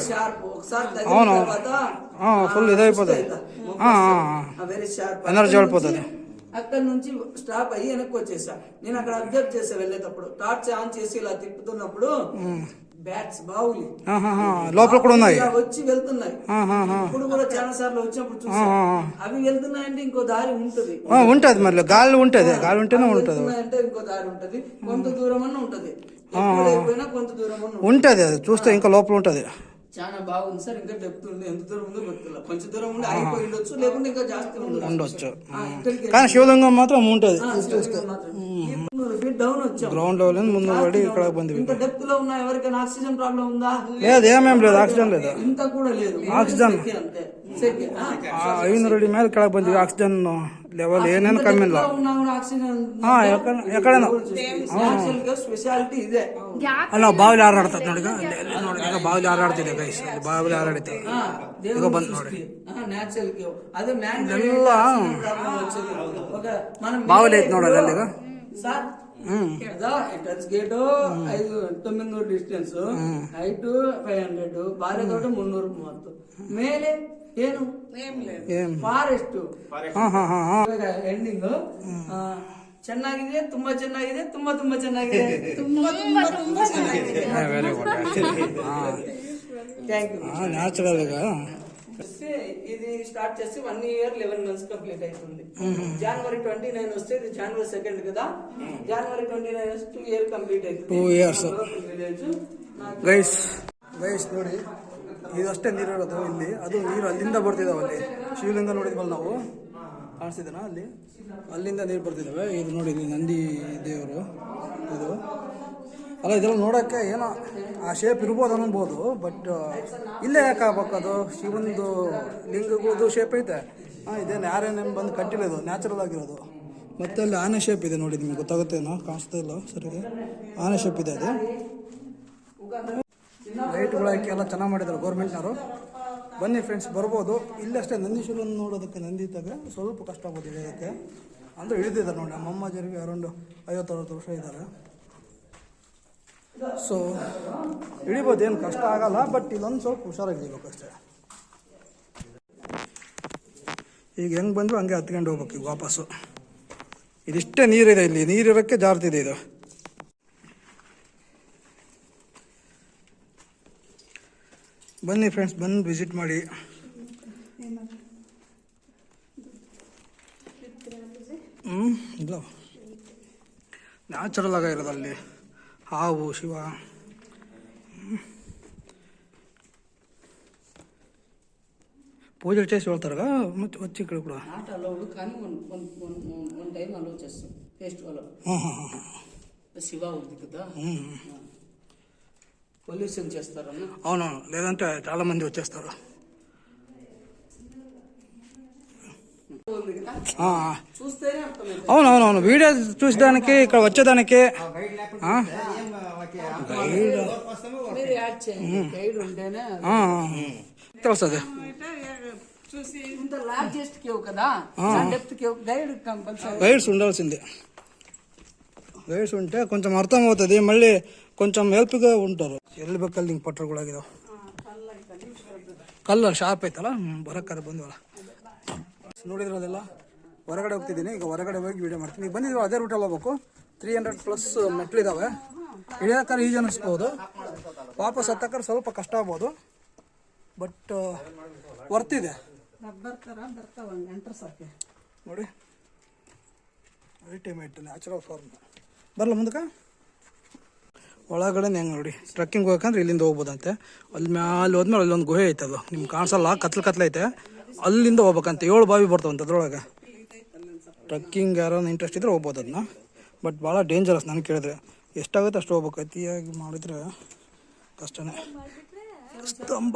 షార్ప్. ఒకసారి తగిలిన తర్వాత ఫుల్ ఇదైపోతుంది, వెరీ షార్ప్, ఎనర్జీ వెళ్ళిపోతుంది. అక్కడ నుంచి స్టాప్ అయ్యి వెనక్కి వచ్చేసా. నేను అక్కడ అబ్జర్వ్ చేసా వెళ్ళేటప్పుడు. టార్చ్ ఆన్ చేసి ఇలా తిప్పుతున్నప్పుడు బ్యాట్స్ బావులి లోపల కూడా ఉన్నాయి, వచ్చి వెళ్తున్నాయి. ఇప్పుడు కూడా చాలా సార్లు వచ్చినప్పుడు చూసా. అవి వెళ్తున్నాయంటే ఇంకో దారి ఉంటది, మరి గాలి ఉంటది, గాలి ఉంటేనే ఉంటది అంటే ఇంకో దారి ఉంటది, కొంత దూరం అన్న ఉంటది. ఎప్పుడైపోయినా కొంత దూరం అన్న ఉంటది, అది చూస్తే ఇంకా లోపల ఉంటది. చాలా బాగుంది సార్. ఇంకా డెప్త్ ఉంది, ఎంత దూరం ఉందో గుర్తులా. కొంచెం దూరం ఉండి ఆగిపోయి ఉండొచ్చు, లేకుంటే ఇంకా జాస్తి ఉండొచ్చు. కానీ శివలింగం మాత్రం ఉంటది. 200 feet డౌన్ వచ్చాం, గ్రౌండ్ లెవెల్ ముందు పడి ఇక్కడ బంది. ఇంత డెప్త్ లో ఉన్నా ఎవరికైనా ఆక్సిజన్ ప్రాబ్లం ఉందా? లేదు, ఏమేం లేదు, ఆక్సిజన్ లేదు, ఇంత కూడా లేదు. ಆಕ್ಸಿಜನ್ అంతే. 500 ಅಡಿ ಮೇಲೆ ಕೆಳಗೆ ಬಂದಿವಿ. ಆಕ್ಸಿಜನ್ ಲೆವೆಲ್ ಏನೇನು ಕಮ್ಮಿ ಇಲ್ಲ. ಎಕಡೆನೋ ಸ್ಪೆಷಾಲಿಟಿ ಇದೆ. ಅಲ್ಲ ಬಾವಿಲಿ ಹಾರಾಡ್ತದೆ ನೋಡಿ, ನೋಡಿ ಈಗ ಬಾವಿಲಿ ಹಾರಾಡ್ತಿದೆ ಗೈಸ್, ಬಾವಿಲಿ ಹಾರಾಡಿತ್ತು ಈಗ ಬಂದ್ ನೋಡಿ. ಅದೇ ಎಲ್ಲ ಬಾವಿಲಿ ಐತೆ ನೋಡೋದು ಅಲ್ಲಿಗ. ಎಂಟ್ರನ್ಸ್ ಗೇಟ್ 900 ಡಿಸ್ಟೆನ್ಸ್, ಹೈಟ್ 500, ಬಾರೆ ದೊಡ್ಡ 330 ಮೇಲೆ ಏನು ಫಾರೆಸ್ಟ್. ಎಂಡಿಂಗ್ ಚೆನ್ನಾಗಿದೆ, ತುಂಬಾ ಚೆನ್ನಾಗಿದೆ, ತುಂಬಾ ಚೆನ್ನಾಗಿದೆ, ತುಂಬಾ ಚೆನ್ನಾಗಿದೆ. Very good, thank you. Natural గా ఇది స్టార్ట్ చేసి 1 year 11 months కంప్లీట్ అవుతుంది. January 29 వస్తే ఇది January 2nd కదా, January 29 వస్తే 2 year ಕಂಪ್ಲೀಟ್ ಆಯ್ತು. 2 years ಗೈಸ್ ನೋಡಿ, ಇದಷ್ಟೇ ನೀರು ಇರೋದು ಇಲ್ಲಿ. ಅದು ನೀರು ಅಲ್ಲಿಂದ ಬರ್ತಿದಾವೆ, ಅಲ್ಲಿ ಶಿವಲಿಂಗ ನೋಡಿದ್ವಲ್ಲ ನಾವು, ಕಾಣಿಸ್ತಿದ್ದೇನಾ ಅಲ್ಲಿ, ಅಲ್ಲಿಂದ ನೀರು ಬರ್ತಿದ್ದಾವೆ. ಇದು ನೋಡಿ, ಇಲ್ಲಿ ನಂದಿ ದೇವರು ಇದು ಅಲ್ಲ. ಇದೆಲ್ಲ ನೋಡೋಕ್ಕೆ ಏನೋ ಆ ಶೇಪ್ ಇರ್ಬೋದು ಅನ್ಬೋದು, ಬಟ್ ಇಲ್ಲೇ ಯಾಕೆ ಆಗ್ಬೇಕು? ಅದು ಶಿವಂದು ಲಿಂಗದ್ದು ಶೇಪ್ ಐತೆ. ಇದೇನು ಯಾರೇನೇನು ಬಂದು ಕಟ್ಟಿಲ್ಲ, ಇದು ನ್ಯಾಚುರಲ್ ಆಗಿರೋದು. ಮತ್ತೆ ಅಲ್ಲಿ ಆನೆ ಶೇಪ್ ಇದೆ ನೋಡಿ, ನಿಮ್ಗೆ ಗೊತ್ತಾಗುತ್ತೇನೋ, ಕಾಣಿಸ್ತಾ ಇಲ್ಲ ಸರಿಗೆ, ಆನೆ ಶೇಪ್ ಇದೆ ಅದು. ಲೈಟ್ಗಳು ಹಾಕಿ ಎಲ್ಲ ಚೆನ್ನಾಗಿ ಮಾಡಿದ್ದಾರೆ ಗೌರ್ಮೆಂಟ್ನವರು. ಬನ್ನಿ ಫ್ರೆಂಡ್ಸ್, ಬರ್ಬೋದು. ಇಲ್ಲಷ್ಟೇ ನಂದೀಶ್ವರನ ನೋಡೋದಕ್ಕೆ, ನಂದಿ ತಗ ಸ್ವಲ್ಪ ಕಷ್ಟ ಆಗ್ಬೋದು ಇದಕ್ಕೆ. ಅಂದರೆ ಇಳಿದಿದ್ದಾರೆ ನೋಡಿ, ನಮ್ಮ ಅಮ್ಮಾಜರಿಗೆ ಅರೌಂಡ್ 50-60 ವರ್ಷ ಇದ್ದಾರೆ. ಸೊ ಇಳಿಬೋದು, ಏನು ಕಷ್ಟ ಆಗಲ್ಲ, ಬಟ್ ಇಲ್ಲೊಂದು ಸ್ವಲ್ಪ ಹುಷಾರಾಗಿ ಇಳಿಬೇಕಷ್ಟೇ. ಈಗ ಹೆಂಗೆ ಬಂದರೂ ಹಂಗೆ ಹತ್ಕೊಂಡು ಹೋಗ್ಬೇಕು ಈಗ ವಾಪಸ್ಸು. ಇದಿಷ್ಟೇ ನೀರಿದೆ, ಇಲ್ಲಿ ನೀರಿರೋಕ್ಕೆ ಜಾರ್ತಿದೆ ಇದು. ಬನ್ನಿ ಫ್ರೆಂಡ್ಸ್, ಬಂದು ವಿಸಿಟ್ ಮಾಡಿ. ಇಲ್ಲ ನ್ಯಾಚುರಲ್ ಆಗ ಇರೋದು ಅಲ್ಲಿ ಹಾವು ಶಿವ. ಪೂಜೆ చేసి వెళ్తారుగా వచ్చి ఇక్కడ కూడా. ఆట అలౌడ్ కానీ వన్ టైం అలౌ చేస్తాం ఫెస్టివల్. శివ ఉంది కదా, పొల్యూషన్ చేస్తారన్న. అవునవును, లేదంటే చాలా మంది వచ్చేస్తారు. చూస్తేనే అర్థమైంది. అవునవునవును, వీడియో చూసడానికి ఇక్కడ వచ్చేదానికి మీరు యాడ్ చేయండి, గైడ్ ఉంటేనే తెలుస్తుంది. చూసి ఇంత లార్జెస్ట్ కేవ్ కదా, depth cave, guide compulsory. Guides ఉండాల్సిందే. ಗೈಡ್ಸ್ ಉಂಟೆ కొంచెం ಅರ್ಥ అవుతుంది, మళ్ళీ కొంచెం ಹೆಲ್ಪ್ಗೆ ఉంటారు. ಎಲ್ಲಿ ಬೇಕಲ್ಲಿ ಹಿಂಗೆ ಪಟ್ರಗಳಾಗಿದಾವೆ. ಕಲ್ಲ ಶಾರ್ಪ್ ಐತಲ್ಲ, ಬರೋಕ್ಕಾರೆ ಬಂದ್ವಲ್ಲ. ನೋಡಿದ್ರೆ ಅದೆಲ್ಲ ಹೊರಗಡೆ ಹೋಗ್ತಿದ್ದೀನಿ. ಈಗ ಹೊರಗಡೆ ಹೋಗಿ ವಿಡಿಯೋ ಮಾಡ್ತೀನಿ. ಈಗ ಬಂದಿದ್ದೀವಿ ಅದೇ ರೂಟಲ್ಲಿ ಹೋಗ್ಬೇಕು. 300+ ಮೆಟ್ಲಿದ್ದಾವೆ. ಇಳಿಯೋಕ್ಕಾರೆ ಈಜಿ ಅನ್ನಿಸ್ಬೋದು, ವಾಪಸ್ ಹತ್ತಕ್ಕಾರೆ ಸ್ವಲ್ಪ ಕಷ್ಟ ಆಗ್ಬೋದು, ಬಟ್ ವರ್ತಿದೆ. ರಬ್ಬರ್ ಥರ ಬರ್ತಾವ ಎಂಟ್ರಸಕ್ಕೆ ನೋಡಿ, ಅಲ್ಟಿಮೇಟ್ ನ್ಯಾಚುರಲ್ ಫಾರ್ಮ್. ಬರಲ್ಲ ಮುಂದಕ್ಕೆ ಒಳಗಡೆ ಹೆಂಗೆ ನೋಡಿ. ಟ್ರಕ್ಕಿಂಗ್ ಹೋಗ್ಬೇಕಂದ್ರೆ ಇಲ್ಲಿಂದ ಹೋಗ್ಬೋದಂತೆ. ಅಲ್ಲಿ ಮ್ಯಾಲೆ ಹೋದ್ಮೇಲೆ ಅಲ್ಲೊಂದು ಗುಹೆ ಐತೆ, ಅದು ನಿಮ್ಗೆ ಕಾಣಿಸಲ್ಲ, ಕತ್ಲೈತೆ. ಅಲ್ಲಿಂದ ಹೋಗ್ಬೇಕಂತೆ. 7 ಬಾವಿ ಬರ್ತಾವಂತೆ ಅದ್ರೊಳಗೆ. ಟ್ರಕ್ಕಿಂಗ್ ಯಾರನ್ನ ಇಂಟ್ರೆಸ್ಟ್ ಇದ್ರೆ ಹೋಗ್ಬೋದು ಅದನ್ನ, ಬಟ್ ಭಾಳ ಡೇಂಜರಸ್. ನಾನು ಕೇಳಿದ್ರೆ ಎಷ್ಟಾಗುತ್ತೆ ಅಷ್ಟು ಹೋಗ್ಬೇಕು, ಅತಿಯಾಗಿ ಮಾಡಿದ್ರೆ ಕಷ್ಟನೇ. ಸ್ತಂಭ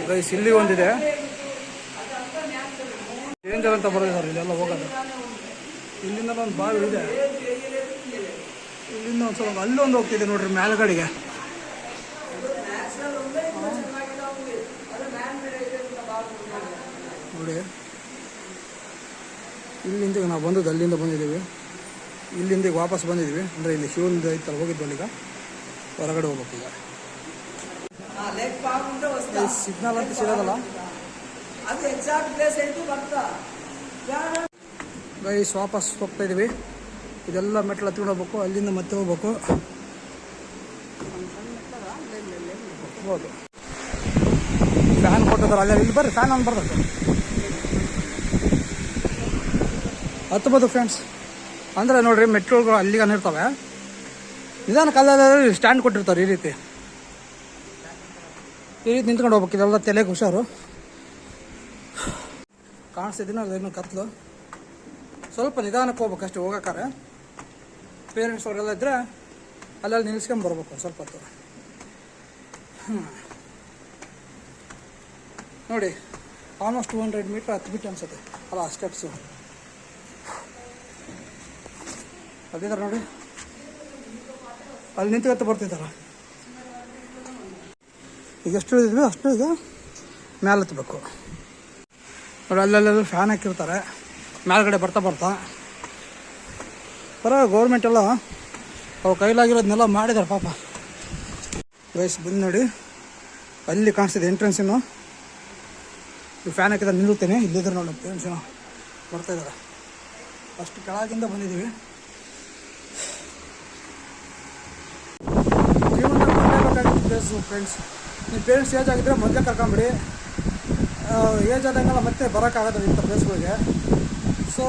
ಗೈಸ್, ಇಲ್ಲಿ ಒಂದಿದೆ ಡೇಂಜರ್ ಅಂತ ಬರೋದಿದ್ದಾರೆ ಇಲ್ಲೆಲ್ಲ ಹೋಗೋದು. ಇಲ್ಲಿಂದ ಒಂದು ಬಾವಿ ಇದೆ, ಇಲ್ಲಿಂದ ಒಂದು ಸ್ವಲ್ಪ ಅಲ್ಲೊಂದು ಹೋಗ್ತಿದೆ ನೋಡ್ರಿ ಮೇಲ್ಗಡೆಗೆ. ನೋಡಿ, ಇಲ್ಲಿಂದ ನಾವು ಬಂದದ್ದು ಅಲ್ಲಿಂದ ಬಂದಿದ್ದೀವಿ. ಇಲ್ಲಿಂದ ಈಗ ವಾಪಸ್ ಬಂದಿದ್ದೀವಿ. ಅಂದರೆ ಇಲ್ಲಿ ಶಿವನಿಂದ ಐತಲ್ಲ, ಹೋಗಿದ್ವಲ್ಲ. ಈಗ ಹೊರಗಡೆ ಹೋಗ್ಬೇಕು. ಈಗ ಸಿಗ್ನಲ್ ಅಂತ ಸಿಗೋದಲ್ಲ, ಅದು ಎಕ್ಸಾಕ್ಟ್ ಪ್ಲೇಸ್ ಐತಿ ಬರ್ತಾ. ಗೈಸ್ ವಾಪಸ್ ಹೋಗ್ತಾ ಇದೀವಿ. ಇದೆಲ್ಲ ಮೆಟ್ಲು ಹತ್ಕೊಂಡು ಹೋಗ್ಬೇಕು, ಅಲ್ಲಿಂದ ಮತ್ತೆ ಹೋಗ್ಬೇಕು. ಹೌದು, ಫ್ಯಾನ್ ಕೊಟ್ಟಿದ್ದಾರೆ ಅಲ್ಲ. ಇಲ್ಲಿ ಬರ್ರಿ, ಫ್ಯಾನ್ ಒಂದು ಬರ್ತದೆ, ಹತ್ಬೋದು ಫ್ರೆಂಡ್ಸ್. ಅಂದರೆ ನೋಡ್ರಿ, ಮೆಟ್ರೋಗಳು ಅಲ್ಲಿಗೆ ಇರ್ತವೆ. ನಿಧಾನ ಕಾಲದಲ್ಲಿ ಸ್ಟ್ಯಾಂಡ್ ಕೊಟ್ಟಿರ್ತಾರೆ. ಈ ರೀತಿ ನಿಂತ್ಕೊಂಡು ಹೋಗ್ಬೇಕು. ಇದೆಲ್ಲ ತಲೆಗೆ ಹುಷಾರು. ಕಾಣಿಸ್ತಿದ್ದೀನಿ ಅದೇನು ಕತ್ಲು. ಸ್ವಲ್ಪ ನಿಧಾನಕ್ಕೆ ಹೋಗ್ಬೇಕು ಅಷ್ಟೇ ಹೋಗೋಕ್ಕಾರೆ. ಪೇರೆಂಟ್ಸ್ ಅವರೆಲ್ಲ ಇದ್ದರೆ ಅಲ್ಲೆಲ್ಲ ನಿಲ್ಸ್ಕೊಂಡು ಬರ್ಬೇಕು ಸ್ವಲ್ಪ ಹೊತ್ತು. ನೋಡಿ, ಆಲ್ಮೋಸ್ಟ್ 200 ಮೀಟ್ರ್ ಹತ್ಬಿಟ್ಟು ಅನ್ಸುತ್ತೆ ಅಲ್ಲ ಸ್ಟೆಪ್ಸು. ಅಲ್ಲಿದ್ದಾರೆ ನೋಡಿ, ಅಲ್ಲಿ ನಿಂತು ಬರ್ತಿದ್ದಾರ. ಈಗ ಎಷ್ಟು ಇಳಿದ್ವಿ ಅಷ್ಟು ಈಗ ಮ್ಯಾಲೆ ಹತ್ಬೇಕು ನೋಡಿ. ಅಲ್ಲೆಲ್ಲ ಫ್ಯಾನ್ ಹಾಕಿರ್ತಾರೆ ಮೇಲ್ಗಡೆ ಬರ್ತಾ ಗೌರ್ಮೆಂಟ್ ಎಲ್ಲ ಅವ್ರ ಕೈಲಾಗಿರೋದನ್ನೆಲ್ಲ ಮಾಡಿದ್ದಾರೆ ಪಾಪ. ವಯಸ್ಸು ಬಂದು ನೋಡಿ, ಅಲ್ಲಿ ಕಾಣಿಸ್ತಿದೆ ಎಂಟ್ರೆನ್ಸ್. ಇನ್ನು ಈ ಫ್ಯಾನ್ ಹಾಕಿದ್ರೆ ನಿಲ್ಲುತ್ತೇನೆ. ಇಲ್ಲಿದ್ರೆ ನೋಡಿ ಫ್ರೆಂಡ್ಸ್ ಬರ್ತಾಯಿದ್ದಾರೆ. ಅಷ್ಟು ಕೆಳಗಿಂದ ಬಂದಿದ್ದೀವಿ. ಜೀವನದಲ್ಲಿ ಮಾಡಬೇಕಾಗಿತ್ತು ಪ್ಲೇಸು ಫ್ರೆಂಡ್ಸ್. ನಿಮ್ಮ ಪೇರೆಂಟ್ಸ್ ಏಜ್ ಆಗಿದ್ದರೆ ಮೊದಲೇ ಕರ್ಕೊಂಬಿಡಿ. ಏಜ್ ಆದಂಗೆಲ್ಲ ಮತ್ತೆ ಬರೋಕ್ಕಾಗೋದು ಇಂಥ ಪ್ಲೇಸ್ಗಳಿಗೆ. ಸೊ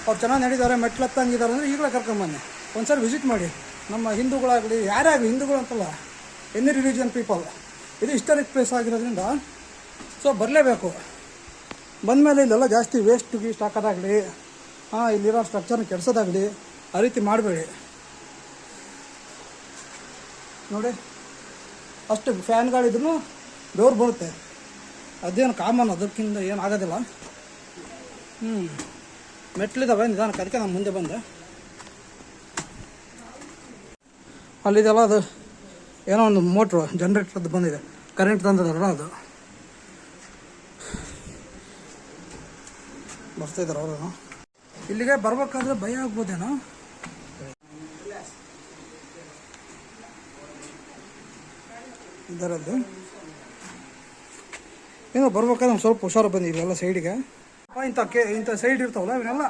ಅವ್ರು ಚೆನ್ನಾಗಿ ನಡೀತಾರೆ, ಮೆಟ್ಲು ಹತ್ತಂಗಿದ್ದಾರೆ ಅಂದರೆ ಈಗಲೇ ಕರ್ಕೊಂಬನ್ನಿ. ಒಂದ್ಸರಿ ವಿಸಿಟ್ ಮಾಡಿ. ನಮ್ಮ ಹಿಂದೂಗಳಾಗಲಿ, ಯಾರೇ ಆಗಲಿ, ಹಿಂದೂಗಳು ಅಂತಲ್ಲ, ಎನಿ ರಿಲಿಜಿಯನ್ ಪೀಪಲ್, ಇದು ಹಿಸ್ಟಾರಿಕ್ ಪ್ಲೇಸ್ ಆಗಿರೋದ್ರಿಂದ ಸೊ ಬರಲೇಬೇಕು. ಬಂದಮೇಲೆ ಇಲ್ಲೆಲ್ಲ ಜಾಸ್ತಿ ವೇಸ್ಟ್ ಗೀಸ್ಟ್ ಹಾಕೋದಾಗಲಿ, ಇಲ್ಲಿರೋ ಸ್ಟ್ರಕ್ಚರ್ನ ಕೆಡಿಸೋದಾಗಲಿ ಆ ರೀತಿ ಮಾಡಬೇಡಿ. ನೋಡಿ, ಅಷ್ಟು ಫ್ಯಾನ್ಗಳಿದ್ರೂ ಡೋರ್ ಬರುತ್ತೆ, ಅದೇನು ಕಾಮನ್, ಅದಕ್ಕಿಂತ ಏನು ಆಗೋದಿಲ್ಲ. ಮೆಟ್ಲಿದ್ದಾವೆ ನಿಧಾನಕ್ಕೆ, ಅದಕ್ಕೆ ನಾನು ಮುಂದೆ ಬಂದೆ. ಅಲ್ಲಿದೆಲ್ಲ ಅದು ಏನೋ ಒಂದು ಮೋಟ್ರು ಜನ್ರೇಟರ್ದು ಬಂದಿದೆ, ಕರೆಂಟ್ ತಂದದಲ್ಲ ಅದು. ಬರ್ತಾಯಿದ್ದಾರೆ ಅವರು. ಇಲ್ಲಿಗೆ ಬರ್ಬೇಕಾದ್ರೆ ಭಯ ಆಗ್ಬೋದೇನೋ. ಇದರಲ್ಲಿ ಏನೋ ಬರ್ಬೇಕಾದ್ರೆ ಒಂದು ಸ್ವಲ್ಪ ಹುಷಾರು ಬಂದು ಇವೆಲ್ಲ ಸೈಡಿಗೆ ಇಂಥ ಸೈಡ್ ಇರ್ತಾವಲ್ಲ ಇವನ್ನೆಲ್ಲ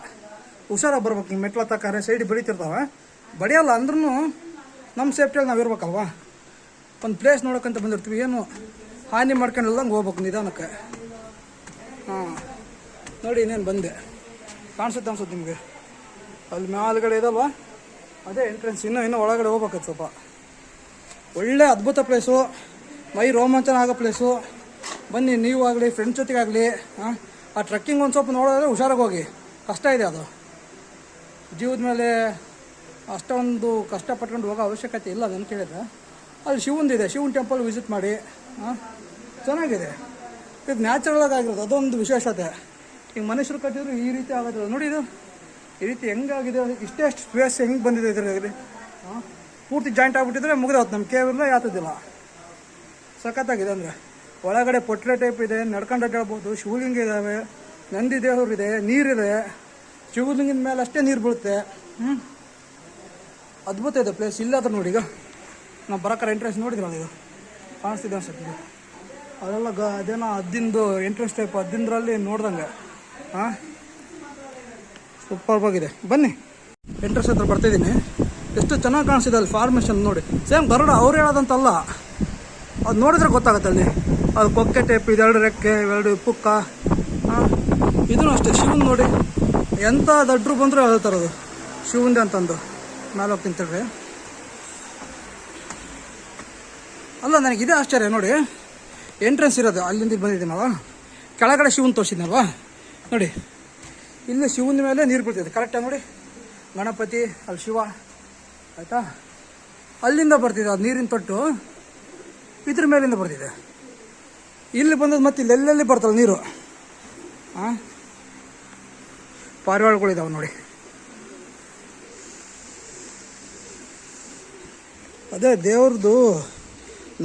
ಹುಷಾರಾಗಿ ಬರ್ಬೇಕು. ನೀವು ಮೆಟ್ಲ ತಕ್ಕಾರೆ ಸೈಡಿಗೆ ಬಡಿತಿರ್ತಾವೆ, ಬಡಿಯಲ್ಲ ಅಂದ್ರೂ ನಮ್ಮ ಸೇಫ್ಟಿಯಲ್ಲಿ ನಾವು ಇರ್ಬೇಕಲ್ವಾ. ಒಂದು ಪ್ಲೇಸ್ ನೋಡೋಕ್ಕಂತ ಬಂದಿರ್ತೀವಿ, ಏನು ಹಾನಿ ಮಾಡ್ಕೊಂಡಿಲ್ದಂಗೆ ಹೋಗ್ಬೇಕು ನಿಧಾನಕ್ಕೆ. ಹಾಂ ನೋಡಿ ಇನ್ನೇನು ಬಂದೆ, ಕಾಣಿಸುತ್ತೆ ಅನ್ಸುತ್ತೆ ನಿಮಗೆ. ಅಲ್ಲಿ ಮೇಲ್ಗಡೆ ಇದಲ್ವಾ ಅದೇ ಎಂಟ್ರೆನ್ಸ್. ಇನ್ನೂ ಒಳಗಡೆ ಹೋಗ್ಬೇಕದು ಸ್ವಲ್ಪ. ಒಳ್ಳೆ ಅದ್ಭುತ ಪ್ಲೇಸು, ಮೈ ರೋಮಾಂಚನ ಆಗೋ ಪ್ಲೇಸು. ಬನ್ನಿ ನೀವು ಆಗಲಿ ಫ್ರೆಂಡ್ಸ್ ಜೊತೆಗಾಗಲಿ. ಆ ಟ್ರೆಕ್ಕಿಂಗ್ ಒಂದು ಸ್ವಲ್ಪ ನೋಡಿದ್ರೆ ಹುಷಾರಾಗಿ ಹೋಗಿ, ಕಷ್ಟ ಇದೆ ಅದು. ಜೀವದ ಮೇಲೆ ಅಷ್ಟೊಂದು ಕಷ್ಟಪಟ್ಕೊಂಡು ಹೋಗೋ ಅವಶ್ಯಕತೆ ಇಲ್ಲ. ಅದನ್ನು ಕೇಳಿದ್ರೆ ಅಲ್ಲಿ ಶಿವಂದಿದೆ, ಶಿವನ್ ಟೆಂಪಲ್ ವಿಸಿಟ್ ಮಾಡಿ. ಚೆನ್ನಾಗಿದೆ, ಇದು ನ್ಯಾಚುರಲಾಗಿ ಆಗಿರೋದು, ಅದೊಂದು ವಿಶೇಷತೆ. ಈಗ ಮನುಷ್ಯರು ಕಟ್ಟಿದ್ರು ಈ ರೀತಿ ಆಗೋದಿಲ್ಲ ನೋಡಿ. ಇದು ಈ ರೀತಿ ಹೆಂಗಾಗಿದೆ, ಇಷ್ಟೇ ಸ್ಪೇಸ್ ಹೆಂಗೆ ಬಂದಿದೆ ಇದರಲ್ಲಿ. ಪೂರ್ತಿ ಜಾಯಿಂಟ್ ಆಗಿಬಿಟ್ಟಿದ್ರೆ ಮುಗಿದೋದು, ನಮ್ಮ ಕೇವಿಲ್ಲ ಯಾತದಿಲ್ಲ. ಸಖತ್ತಾಗಿದೆ. ಅಂದರೆ ಒಳಗಡೆ ಪೊಟ್ಲೆ ಟೈಪ್ ಇದೆ, ನಡ್ಕೊಂಡು ಅಡ್ಡಾಡ್ಬೋದು. ಶಿವಲಿಂಗ ಇದ್ದಾವೆ, ನಂದಿ ದೇವರಿದೆ, ನೀರಿದೆ. ಶಿವಲಿಂಗದ ಮೇಲೆ ಅಷ್ಟೇ ನೀರು ಬೀಳುತ್ತೆ. ಅದ್ಭುತ ಇದೆ ಪ್ಲೇಸ್. ಇಲ್ಲಾದ್ರೆ ನೋಡಿ, ಈಗ ನಾವು ಬರೋಕ್ಕಾರ ಎಂಟ್ರೆನ್ಸ್ ನೋಡಿದ್ರಲ್ಲ, ಇದು ಕಾಣಿಸ್ತಿದೆ ಅನ್ಸುತ್ತೆ. ಅದೆಲ್ಲ ಅದೇನೋ ಹದ್ದಿಂದು ಎಂಟ್ರೆನ್ಸ್ ಟೈಪ್, ಹದ್ದಿಂದ್ರಲ್ಲಿ ನೋಡ್ದಂಗೆ. ಸೂಪರ್ವಾಗಿದೆ. ಬನ್ನಿ ಎಂಟ್ರೆನ್ಸ್ ಹತ್ರ ಬರ್ತಾಯಿದ್ದೀನಿ. ಎಷ್ಟು ಚೆನ್ನಾಗಿ ಕಾಣಿಸ್ತಿದೆ ಅಲ್ಲಿ ಫಾರ್ಮೇಷನ್ ನೋಡಿ. ಸೇಮ್ ಗರುಡ ಅವ್ರು ಹೇಳೋದಂತಲ್ಲ, ಅದು ನೋಡಿದ್ರೆ ಗೊತ್ತಾಗುತ್ತೆ. ಅಲ್ಲಿ ಅದು ಕೊಕ್ಕೆ ಟೈಪ್, ಇದೆರಡು ರೆಕ್ಕೆ, ಇವೆರಡು ಪುಕ್ಕ. ಇದೂ ಅಷ್ಟೇ ಶಿವನ್ ನೋಡಿ, ಎಂಥ ದಡ್ರು ಬಂದರೂ ಹೇಳ್ತಾರೆ ಅದು ಶಿವಂದೆ ಅಂತಂದು. ಮೇಲೆ ಹೋಗ್ತೀನಿ ತಡ್ರಿ. ಅಲ್ಲ ನನಗಿದೆ ಆಶ್ಚರ್ಯ ನೋಡಿ, ಎಂಟ್ರೆನ್ಸ್ ಇರೋದು ಅಲ್ಲಿಂದ ಬಂದಿದ್ದೀನಲ್ವ, ಕೆಳಗಡೆ ಶಿವನ್ ತೋರಿಸಿದ್ನಲ್ವ ನೋಡಿ. ಇಲ್ಲಿ ಶಿವನ ಮೇಲೆ ನೀರು ಬೀಳ್ತಿದೆ ಕರೆಕ್ಟಾಗಿ ನೋಡಿ. ಗಣಪತಿ ಅಲ್ಲಿ ಶಿವ ಆಯಿತಾ, ಅಲ್ಲಿಂದ ಬರ್ತಿದೆ ಅದು ನೀರಿನ ತೊಟ್ಟು, ಇದ್ರ ಮೇಲಿಂದ ಬರ್ತಿದೆ. ಇಲ್ಲಿ ಬಂದದ್ದು ಮತ್ತೆ ಇಲ್ಲೆಲ್ಲಿ ಬರ್ತಲ್ಲ ನೀರು. ಪಾರಿವಾಳಗಳಿದಾವೆ ನೋಡಿ. ಅದೇ ದೇವ್ರದ್ದು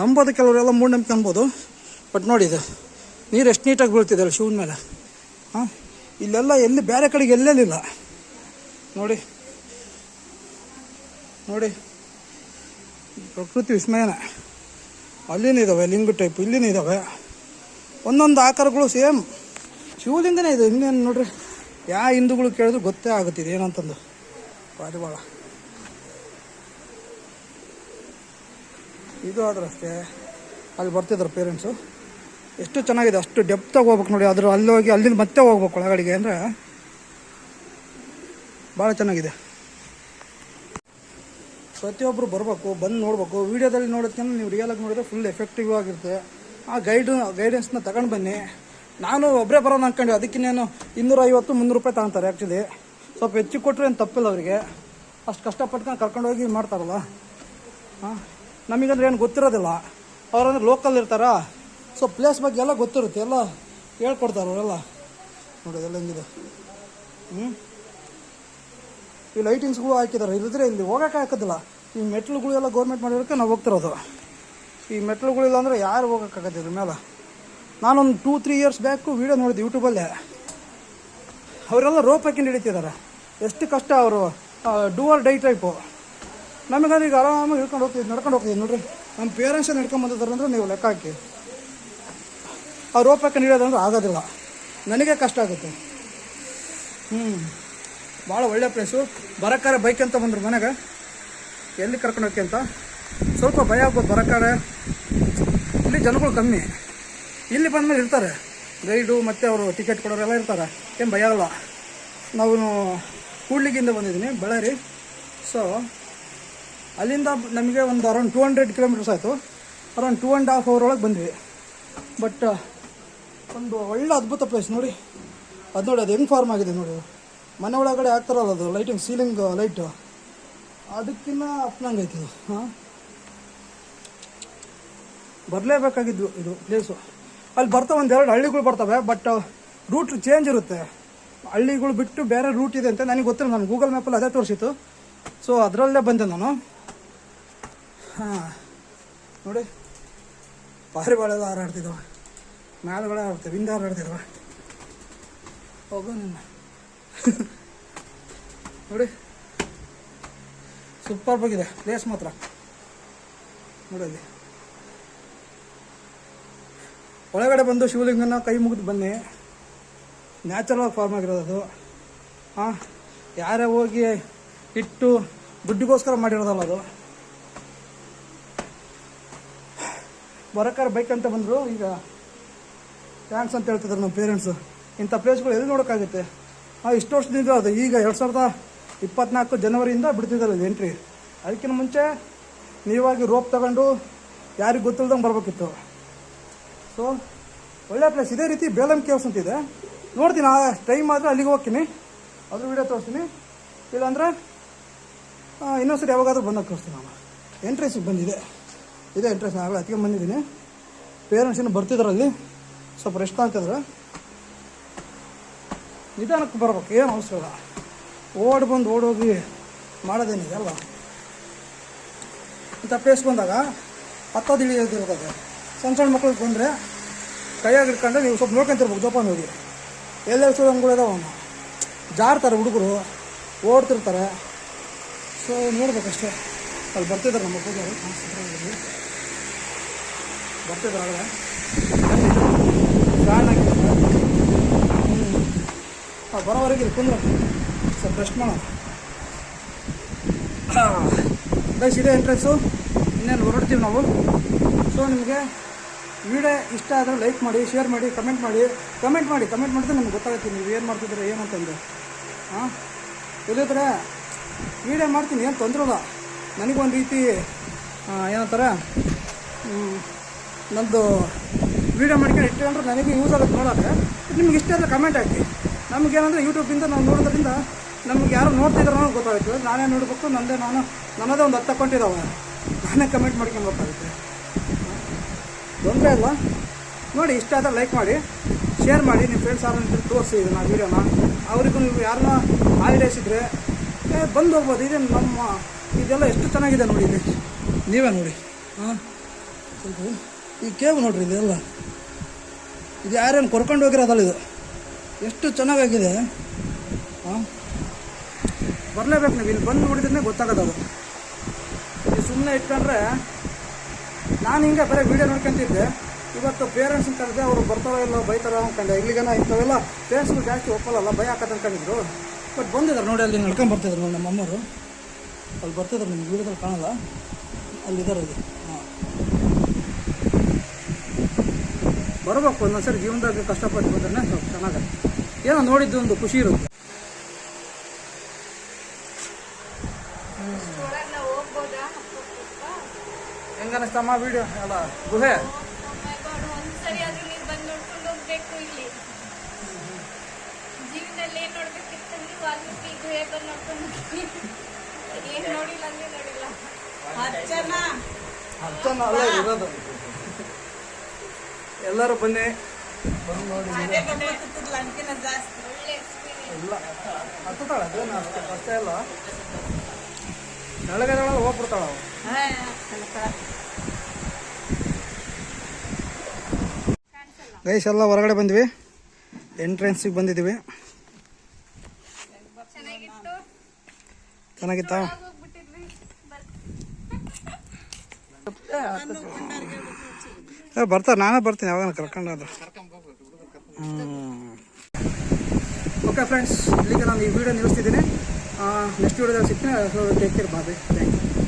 ನಂಬೋದು, ಕೆಲವರೆಲ್ಲ ಮೂಢನಂಬಿಕೆ ಅನ್ಬೋದು. ಬಟ್ ನೋಡಿ ಇದು ನೀರು ಎಷ್ಟು ನೀಟಾಗಿ ಬೀಳ್ತಿದೆ ಅಲ್ಲ ಶಿವನ ಮೇಲೆ. ಇಲ್ಲೆಲ್ಲ ಎಲ್ಲಿ ಬೇರೆ ಕಡೆಗೆ ಎಲ್ಲೆಲ್ಲಿಲ್ಲ ನೋಡಿ. ನೋಡಿ ಪ್ರಕೃತಿ ವಿಸ್ಮಯನ. ಅಲ್ಲಿನೂ ಇದ್ದಾವೆ ಲಿಂಗ ಟೈಪ್, ಇಲ್ಲಿನೂ ಇದ್ದಾವೆ. ಒಂದೊಂದು ಆಕಾರಗಳು ಸೇಮ್ ಶಿವಲಿಂಗನೇ ಇದೆ. ಇನ್ನೇನು ನೋಡ್ರಿ, ಯಾವ ಹಿಂದೂಗಳು ಕೇಳಿದ್ರು ಗೊತ್ತೇ ಆಗುತ್ತಿದೆ ಏನಂತಂದು. ಪಾರಿವಾಳ ಇದು ಆದ್ರೆ ಅಷ್ಟೇ. ಅಲ್ಲಿ ಬರ್ತಿದ್ರು ಪೇರೆಂಟ್ಸು. ಎಷ್ಟು ಚೆನ್ನಾಗಿದೆ, ಅಷ್ಟು ಡೆಪ್ತಾಗಿ ಹೋಗ್ಬೇಕು ನೋಡಿ. ಅದ್ರ ಅಲ್ಲಿ ಹೋಗಿ ಅಲ್ಲಿಂದ ಮತ್ತೆ ಹೋಗ್ಬೇಕು ಒಳಗಡೆಗೆ. ಅಂದರೆ ಭಾಳ ಚೆನ್ನಾಗಿದೆ. ಪ್ರತಿಯೊಬ್ಬರು ಬರಬೇಕು, ಬಂದು ನೋಡಬೇಕು. ವೀಡಿಯೋದಲ್ಲಿ ನೋಡೋದಕ್ಕಿಂತ ನೀವು ರಿಯಲಾಗಿ ನೋಡಿದ್ರೆ ಫುಲ್ ಎಫೆಕ್ಟಿವ್ ಆಗಿರುತ್ತೆ. ಆ ಗೈಡೆನ್ಸ್ನ ತಗೊಂಡು ಬನ್ನಿ. ನಾನು ಒಬ್ಬರೇ ಬರೋದು ಅಂದ್ಕೊಂಡು, ಅದಕ್ಕಿನ್ನೇನು 250-300 ರೂಪಾಯಿ ತಗೊತಾರೆ. ಆ್ಯಕ್ಚುಲಿ ಸ್ವಲ್ಪ ಹೆಚ್ಚಿಗೆ ಕೊಟ್ಟರೆ ಏನು ತಪ್ಪಿಲ್ಲ ಅವರಿಗೆ. ಅಷ್ಟು ಕಷ್ಟಪಟ್ಕೊಂಡು ಕರ್ಕೊಂಡೋಗಿ ಮಾಡ್ತಾರಲ್ಲ. ನಮಗಂದ್ರೆ ಏನು ಗೊತ್ತಿರೋದಿಲ್ಲ. ಅವರಂದ್ರೆ ಲೋಕಲ್ ಇರ್ತಾರ, ಸೊ ಪ್ಲೇಸ್ ಬಗ್ಗೆ ಎಲ್ಲ ಗೊತ್ತಿರುತ್ತೆ, ಎಲ್ಲ ಹೇಳ್ಕೊಡ್ತಾರೆ ಅವರೆಲ್ಲ. ನೋಡಿ ಅದೆಲ್ಲ ಹೆಂಗಿದೆ. ಈ ಲೈಟಿಂಗ್ಸ್ಗಳು ಹಾಕಿದ್ದಾರೆ, ಇಲ್ಲಿದ್ರೆ ಇಲ್ಲಿ ಹೋಗೋಕೆ ಹಾಕೋದಿಲ್ಲ. ಈ ಮೆಟ್ಲುಗಳು ಎಲ್ಲ ಗೌರ್ಮೆಂಟ್ ಮಾಡಿರೋಕ್ಕೆ ನಾವು ಹೋಗ್ತಿರೋದು. ಈ ಮೆಟ್ಲುಗಳಿಲ್ಲ ಅಂದರೆ ಯಾರು ಹೋಗೋಕ್ಕಾಗತ್ತಿದ್ರ ಮೇಲೆ. ನಾನೊಂದು 2-3 ಇಯರ್ಸ್ ಬ್ಯಾಕು ವೀಡಿಯೋ ನೋಡಿದ್ದೆ ಯೂಟ್ಯೂಬಲ್ಲಿ. ಅವರೆಲ್ಲ ರೋಪ್ ಹಾಕೊಂಡು ಹಿಡಿತಿದ್ದಾರೆ. ಎಷ್ಟು ಕಷ್ಟ ಅವರು, ಡೂ ಆರ್ ಡೈ ಟೈಪು. ನಮಗಂದ್ರೆ ಈಗ ಆರಾಮಾಗಿ ನಡ್ಕೊಂಡು ಹೋಗ್ತಿದ್ವಿ ನೋಡ್ರಿ. ನಮ್ಮ ಪೇರೆಂಟ್ಸೇ ನಡ್ಕೊಂಡು ಬಂದಿದ್ದಾರೆ ಅಂದರೆ ನೀವು ಲೆಕ್ಕ ಹಾಕಿ. ಆ ರೋಪ್ ಹಾಕೊಂಡು ಹಿಡಿಯೋದಂದ್ರೆ ಆಗೋದಿಲ್ಲ, ನನಗೆ ಕಷ್ಟ ಆಗುತ್ತೆ. ಭಾಳ ಒಳ್ಳೆ ಪ್ಲೇಸು. ಬರೋಕ್ಕಾರೆ ಬೈಕ್ ಅಂತ ಬಂದರು ಮನೆಗೆ, ಎಲ್ಲಿ ಕರ್ಕೊಂಡು ಹೋಗಿ ಅಂತ ಸ್ವಲ್ಪ ಭಯ ಆಗ್ಬೋದು. ಬರೋಕ್ಕಾರೆ ಇಲ್ಲಿ ಜನಗಳು ಕಮ್ಮಿ. ಇಲ್ಲಿ ಬಂದಮೇಲೆ ಇರ್ತಾರೆ ಗೈಡು, ಮತ್ತು ಅವರು ಟಿಕೆಟ್ ಕೊಡೋರೆಲ್ಲ ಇರ್ತಾರೆ, ಏನು ಭಯ ಆಗಲ್ಲ. ನಾವು ಕೂಡ್ಲಿಗಿಂದ ಬಂದಿದ್ದೀನಿ, ಬಳ್ಳಾರಿ. ಸೊ ಅಲ್ಲಿಂದ ನಮಗೆ ಒಂದು ಅರೌಂಡ್ 200 ಕಿಲೋಮೀಟರ್ಸ್ ಆಯಿತು. ಅರೌಂಡ್ 2.5 hour ಒಳಗೆ ಬಂದ್ವಿ. ಬಟ್ ಒಂದು ಒಳ್ಳೆ ಅದ್ಭುತ ಪ್ಲೇಸ್ ನೋಡಿ. ಅದು ನೋಡಿ, ಅದು ಹೆಂಗೆ ಫಾರ್ಮ್ ಆಗಿದೆ ನೋಡಿ. ಮನೆ ಒಳಗಡೆ ಹಾಕ್ತಾರಲ್ಲ ಅದು ಲೈಟಿಂಗ್, ಸೀಲಿಂಗ್ ಲೈಟು, ಅದಕ್ಕಿಂತ ಅಪ್ನಂಗೆ ಐತಿ. ಬರಲೇಬೇಕಾಗಿದ್ದು ಇದು ಪ್ಲೇಸು. ಅಲ್ಲಿ ಬರ್ತಾವೆ, 1-2 ಹಳ್ಳಿಗಳು ಬರ್ತವೆ. ಬಟ್ ರೂಟ್ ಚೇಂಜ್ ಇರುತ್ತೆ. ಹಳ್ಳಿಗಳು ಬಿಟ್ಟು ಬೇರೆ ರೂಟ್ ಇದೆ ಅಂತ ನನಗೆ ಗೊತ್ತಿಲ್ಲ. ನಾನು ಗೂಗಲ್ ಮ್ಯಾಪಲ್ಲಿ ಅದೇ ತೋರಿಸಿತ್ತು. ಸೊ ಅದರಲ್ಲೇ ಬಂದೆ ನಾನು. ನೋಡಿ ಪಾರಿವಾಳೆಲ್ಲ ಹಾರಾಡ್ತಿದ್ದಾವೆ, ಮ್ಯಾಲುಗಳೇ ಹಾರಾಡ್ತವೆ, ಹಿಂದೆ ಹಾರಾಡ್ತಿದ್ದಾವೆ. ಹೋಗೋ ನಿನ್ನ ನೋಡಿ, ಸೂಪರ್ ಆಗಿದೆ ಪ್ಲೇಸ್ ಮಾತ್ರ. ನೋಡಿ ಅಲ್ಲಿ ಒಳಗಡೆ ಬಂದು ಶಿವಲಿಂಗನ ಕೈ ಮುಗಿದು ಬನ್ನಿ. ನ್ಯಾಚುರಲ್ ಫಾರ್ಮ್ ಆಗಿರೋದು ಅದು. ಹಾಂ, ಯಾರೇ ಹೋಗಿ ಇಟ್ಟು ದುಡ್ಡಿಗೋಸ್ಕರ ಮಾಡಿರೋದಲ್ಲ ಅದು. ಬರೋಕ್ಕಾರೆ ಬೈಕ್ ಅಂತ ಬಂದರು, ಈಗ ಥ್ಯಾಂಕ್ಸ್ ಅಂತ ಹೇಳ್ತಿದ್ದಾರೆ ನಮ್ಮ ಪೇರೆಂಟ್ಸು. ಇಂಥ ಪ್ಲೇಸ್ಗಳು ಎಲ್ಲಿ ನೋಡೋಕ್ಕಾಗುತ್ತೆ? ಇಷ್ಟು ವರ್ಷದಿಂದ ಅದು ಈಗ 2024 ಜನವರಿಯಿಂದ ಬಿಡ್ತಿದ್ದಾರೆ ಇದು ಎಂಟ್ರಿ. ಅದಕ್ಕಿಂತ ಮುಂಚೆ ನೀವಾಗಿ ರೋಪ್ ತಗೊಂಡು ಯಾರಿಗೆ ಗೊತ್ತಿಲ್ದಂಗೆ ಬರ್ಬೇಕಿತ್ತು. ಸೊ ಒಳ್ಳೆ ಪ್ಲೇಸ್. ಇದೇ ರೀತಿ ಬೇಲಂ ಕೇವ್ಸ್ ಅಂತಿದೆ, ನೋಡ್ತೀನಿ. ಆ ಟೈಮ್ ಆದರೆ ಅಲ್ಲಿಗೆ ಹೋಗ್ತೀನಿ, ಅದ್ರ ವೀಡಿಯೋ ತೋರಿಸ್ತೀನಿ. ಇಲ್ಲಾಂದರೆ ಇನ್ನೊಂದ್ಸರಿ ಯಾವಾಗಾದ್ರೂ ಬಂದಾಗ ತೋರಿಸ್ತೀನಿ. ನಾನು ಎಂಟ್ರೆನ್ಸಿಗೆ ಬಂದಿದೆ, ಇದೇ ಎಂಟ್ರೆನ್ಸ್. ಆಗಲೇ ಹತ್ಕೊಂಡು ಬಂದಿದ್ದೀನಿ. ಪೇರೆಂಟ್ಸ್ ಇನ್ನೂ ಬರ್ತಿದ್ರು, ಅಲ್ಲಿ ಸ್ವಲ್ಪ ರೆಸ್ಟ್ ಅಂತಿದ್ರು. ನಿಧಾನಕ್ಕೆ ಬರ್ಬೇಕು, ಏನು ಅವಸರ ಇಲ್ಲ. ಓಡೋಗಿ ಮಾಡೋದೇನಿದೆ ಅಲ್ಲ. ಇಂಥ ಪ್ಲೇಸ್ ಬಂದಾಗ ಹತ್ತೋದು ಇಳಿಯೋದಿರ್ತದೆ. ಸಣ್ಣ ಮಕ್ಳಿಗೆ ಬಂದರೆ ಕೈಯಾಗಿ ಹಿಡ್ಕೊಂಡ್ರೆ ನೀವು ಸ್ವಲ್ಪ ನೋಡ್ಕೊಂತಿರ್ಬೇಕು, ಜೋಪಾನ ಹೋಗಿ. ಎಲ್ಲೆಲ್ಲಿ ಸುರಂಗಗಳಿದಾವೆ, ಅವನು ಜಾರ್ತಾರೆ ಹುಡುಗರು, ಓಡ್ತಿರ್ತಾರೆ. ಸೊ ನೋಡ್ಬೇಕಷ್ಟೇ. ಅಲ್ಲಿ ಬರ್ತಿದ್ದಾರೆ ನಮ್ಮ ಪೂಜಾರಿ, ಬರ್ತಿದ್ದಾರೆ ಆಗಲೇ ಫ್ಯಾನ್ ಹಾಕಿದ್ದಾರೆ. ಬರೋವರೆಗೆ ಕುಂದ್ರೆ ಸ್ವಲ್ಪ ರೆಸ್ಟ್ ಮಾಡೋಣ. ಗೈಸ್, ಇದೇ ಎಂಟ್ರೆನ್ಸು. ಇನ್ನೇನು ಹೊರಡ್ತೀವಿ ನಾವು. ಸೊ ನಿಮಗೆ ವಿಡಿಯೋ ಇಷ್ಟ ಆದರೆ ಲೈಕ್ ಮಾಡಿ, ಶೇರ್ ಮಾಡಿ, ಕಮೆಂಟ್ ಮಾಡಿದ್ರೆ ನಿಮ್ಗೆ ಗೊತ್ತಾಗುತ್ತೆ ನೀವು ಏನು ಮಾಡ್ತಿದ್ದೀರ ಏನು ಅಂತಂದು. ಹಾಂ, ಎಲ್ಲಿದ್ರೆ ವಿಡಿಯೋ ಮಾಡ್ತೀನಿ, ಏನು ತೊಂದರೆ ಇಲ್ಲ. ನನಗೊಂದು ರೀತಿ ಏನಂತಾರೆ, ನಂದು ವೀಡಿಯೋ ಮಾಡ್ಕೊಂಡು ಇಟ್ಕೊಂಡ್ರೆ ನನಗೆ ಯೂಸ್ ಆಗುತ್ತೆ ನೋಡೋಕ್ಕೆ. ನಿಮ್ಗೆ ಇಷ್ಟ ಆದರೆ ಕಮೆಂಟ್ ಹಾಕಿ. ನಮಗೇನಂದರೆ ಯೂಟ್ಯೂಬಿಂದ ನಾವು ನೋಡೋದ್ರಿಂದ ನಮ್ಗೆ ಯಾರು ನೋಡ್ತಿದ್ರು ಅನ್ನೋದು ಗೊತ್ತಾಗುತ್ತೆ. ನಾನೇ ನೋಡಬೇಕು, ನನ್ನದೇ ಒಂದು 10 ಅಕೌಂಟ್ ಇದ್ದಾವೆ, ನಾನೇ ಕಮೆಂಟ್ ಮಾಡ್ಕೊಬೇಕಾಗುತ್ತೆ. ತೊಂದರೆ ಇಲ್ಲ. ನೋಡಿ, ಇಷ್ಟ ಆದರೆ ಲೈಕ್ ಮಾಡಿ, ಶೇರ್ ಮಾಡಿ, ನಿಮ್ಮ ಫ್ರೆಂಡ್ಸ್ ಯಾರು ತೋರಿಸಿ ಇದನ್ನು ವೀಡಿಯೋನ. ಅವರಿಗೂ ನೀವು ಯಾರನ್ನ ಐಡಿಯಾಸ್ ಇದ್ದರೆ ಬಂದು ಹೋಗ್ಬೋದು. ಇದೇ ನಮ್ಮ ಇದೆಲ್ಲ ಎಷ್ಟು ಚೆನ್ನಾಗಿದೆ ನೋಡಿ, ಇಲ್ಲಿ ನೀವೇ ನೋಡಿ. ಹಾಂ, ಸ್ವಲ್ಪ ಈ ಕೇವ್ ನೋಡ್ರಿ, ಇದೆಲ್ಲ ಇದು ಯಾರೇನು ಕರ್ಕೊಂಡು ಹೋಗಿರೋದಲ್ಲ, ಇದು ಎಷ್ಟು ಚೆನ್ನಾಗಾಗಿದೆ. ಹಾಂ, ಬರಲೇಬೇಕು ನೀವು. ಇಲ್ಲಿ ಬಂದು ನೋಡಿದ್ರೆ ಗೊತ್ತಾಗೋದು. ಇದು ಸುಮ್ಮನೆ ಇಟ್ಕೊಂಡ್ರೆ ನಾನು ಹಿಂಗೆ ಬರೀ ವೀಡಿಯೋ ನೋಡ್ಕೊಂತಿದ್ದೆ. ಇವತ್ತು ಪೇರೆಂಟ್ಸ್ ಕರೆದೆ, ಅವರು ಬರ್ತಾರೋ ಇಲ್ಲ ಬೈತಾರೋ ಅಂದ್ಕೊಂಡೆ. ಇಲ್ಲಿಗನ ಇಂಥವೆಲ್ಲ ಪೇರೆಂಟ್ಸ್ಗಳು ಜಾಸ್ತಿ ಒಪ್ಪಲ್ಲ, ಭಯ ಹಾಕತ್ತೆ ಅಂದ್ಕೊಂಡಿದ್ರು. ಬಟ್ ಬಂದಿದ್ದಾರೆ ನೋಡಿ, ಅಲ್ಲಿ ನಡ್ಕೊಂಡು ಬರ್ತಿದ್ರು ನೋಡಿ ನಮ್ಮ ಅಮ್ಮವರು. ಅಲ್ಲಿ ಬರ್ತಿದ್ರು, ನಿಮ್ಗೆ ವೀಡಿಯೋದಲ್ಲಿ ಕಾಣಲ್ಲ, ಅಲ್ಲಿದ್ದಾರೆ ಅದು. ಹಾಂ, ಬರಬೇಕು ಒಂದೊಂದ್ಸರಿ ಜೀವನದಾಗ ಕಷ್ಟಪಟ್ಟು ಬಂದ್ರೆ ಸ್ವಲ್ಪ ಚೆನ್ನಾಗತ್ತೆ. ಏನೋ ನೋಡಿದ್ದು ಒಂದು ಖುಷಿ ಇರುತ್ತೆ. ಹೆಂಗನಸ್ತಮ್ಮ ವಿಡಿಯೋ ಅಲ್ಲ ಗುಹೆ? ಒಂದ್ಸರಿ ಆದ್ರೂ ನೀವು ಬಂದು ನೋಡ್ಕೊಂಡು ಹೋಗ್ಬೇಕು. ಇಲ್ಲಿ ಜೀವನದಲ್ಲಿ ಏನ್ ನೋಡ್ಬೇಕಿತ್ತಂದ್ರೆ ವಾಲ್ಮೀಕಿ ಗುಹೆ ಬಂದು ನೋಡ್ಕೊಂಡು ಏನ್ ನೋಡಿಲ್ಲ ಅಂದ್ರೆ ನೋಡಿಲ್ಲ. ಅರ್ಚನ ಅಲ್ಲ ಇರೋದು. ಎಲ್ಲರೂ ಬನ್ನಿ, ಬಂದು ನೋಡಿ. ಒಳ್ಳೆ ಎಕ್ಸ್ಪೀರಿಯನ್ಸ್. ಇಲ್ಲ ಹತ್ತಾಳೆ, ಅದೇನು ಅಷ್ಟು ಕಷ್ಟ ಇಲ್ಲ. ಕೆಳಗಡೆ ಹೋಗ್ಬಿಡ್ತಾಳ. ಗೈಸ್, ಎಲ್ಲ ಹೊರಗಡೆ ಬಂದ್ವಿ, ಎಂಟ್ರೆನ್ಸಿಗೆ ಬಂದಿದ್ದೀವಿ. ಚೆನ್ನಾಗಿತ್ತಾ? ಬರ್ತಾರೆ, ನಾನೇ ಬರ್ತೀನಿ ಯಾವಾಗ ಕರ್ಕೊಂಡು. ಅದು ಓಕೆ ಫ್ರೆಂಡ್ಸ್, ಇಲ್ಲಿಗೆ ನಾನು ಈ ವಿಡಿಯೋ ನಿಲ್ಲಿಸ್ತಿದ್ದೀನಿ. ನೆಕ್ಸ್ಟ್ ವಿಡಿಯೋದಲ್ಲಿ ಸಿಗ್ತೀನಿ. Take care, bye. Thank you.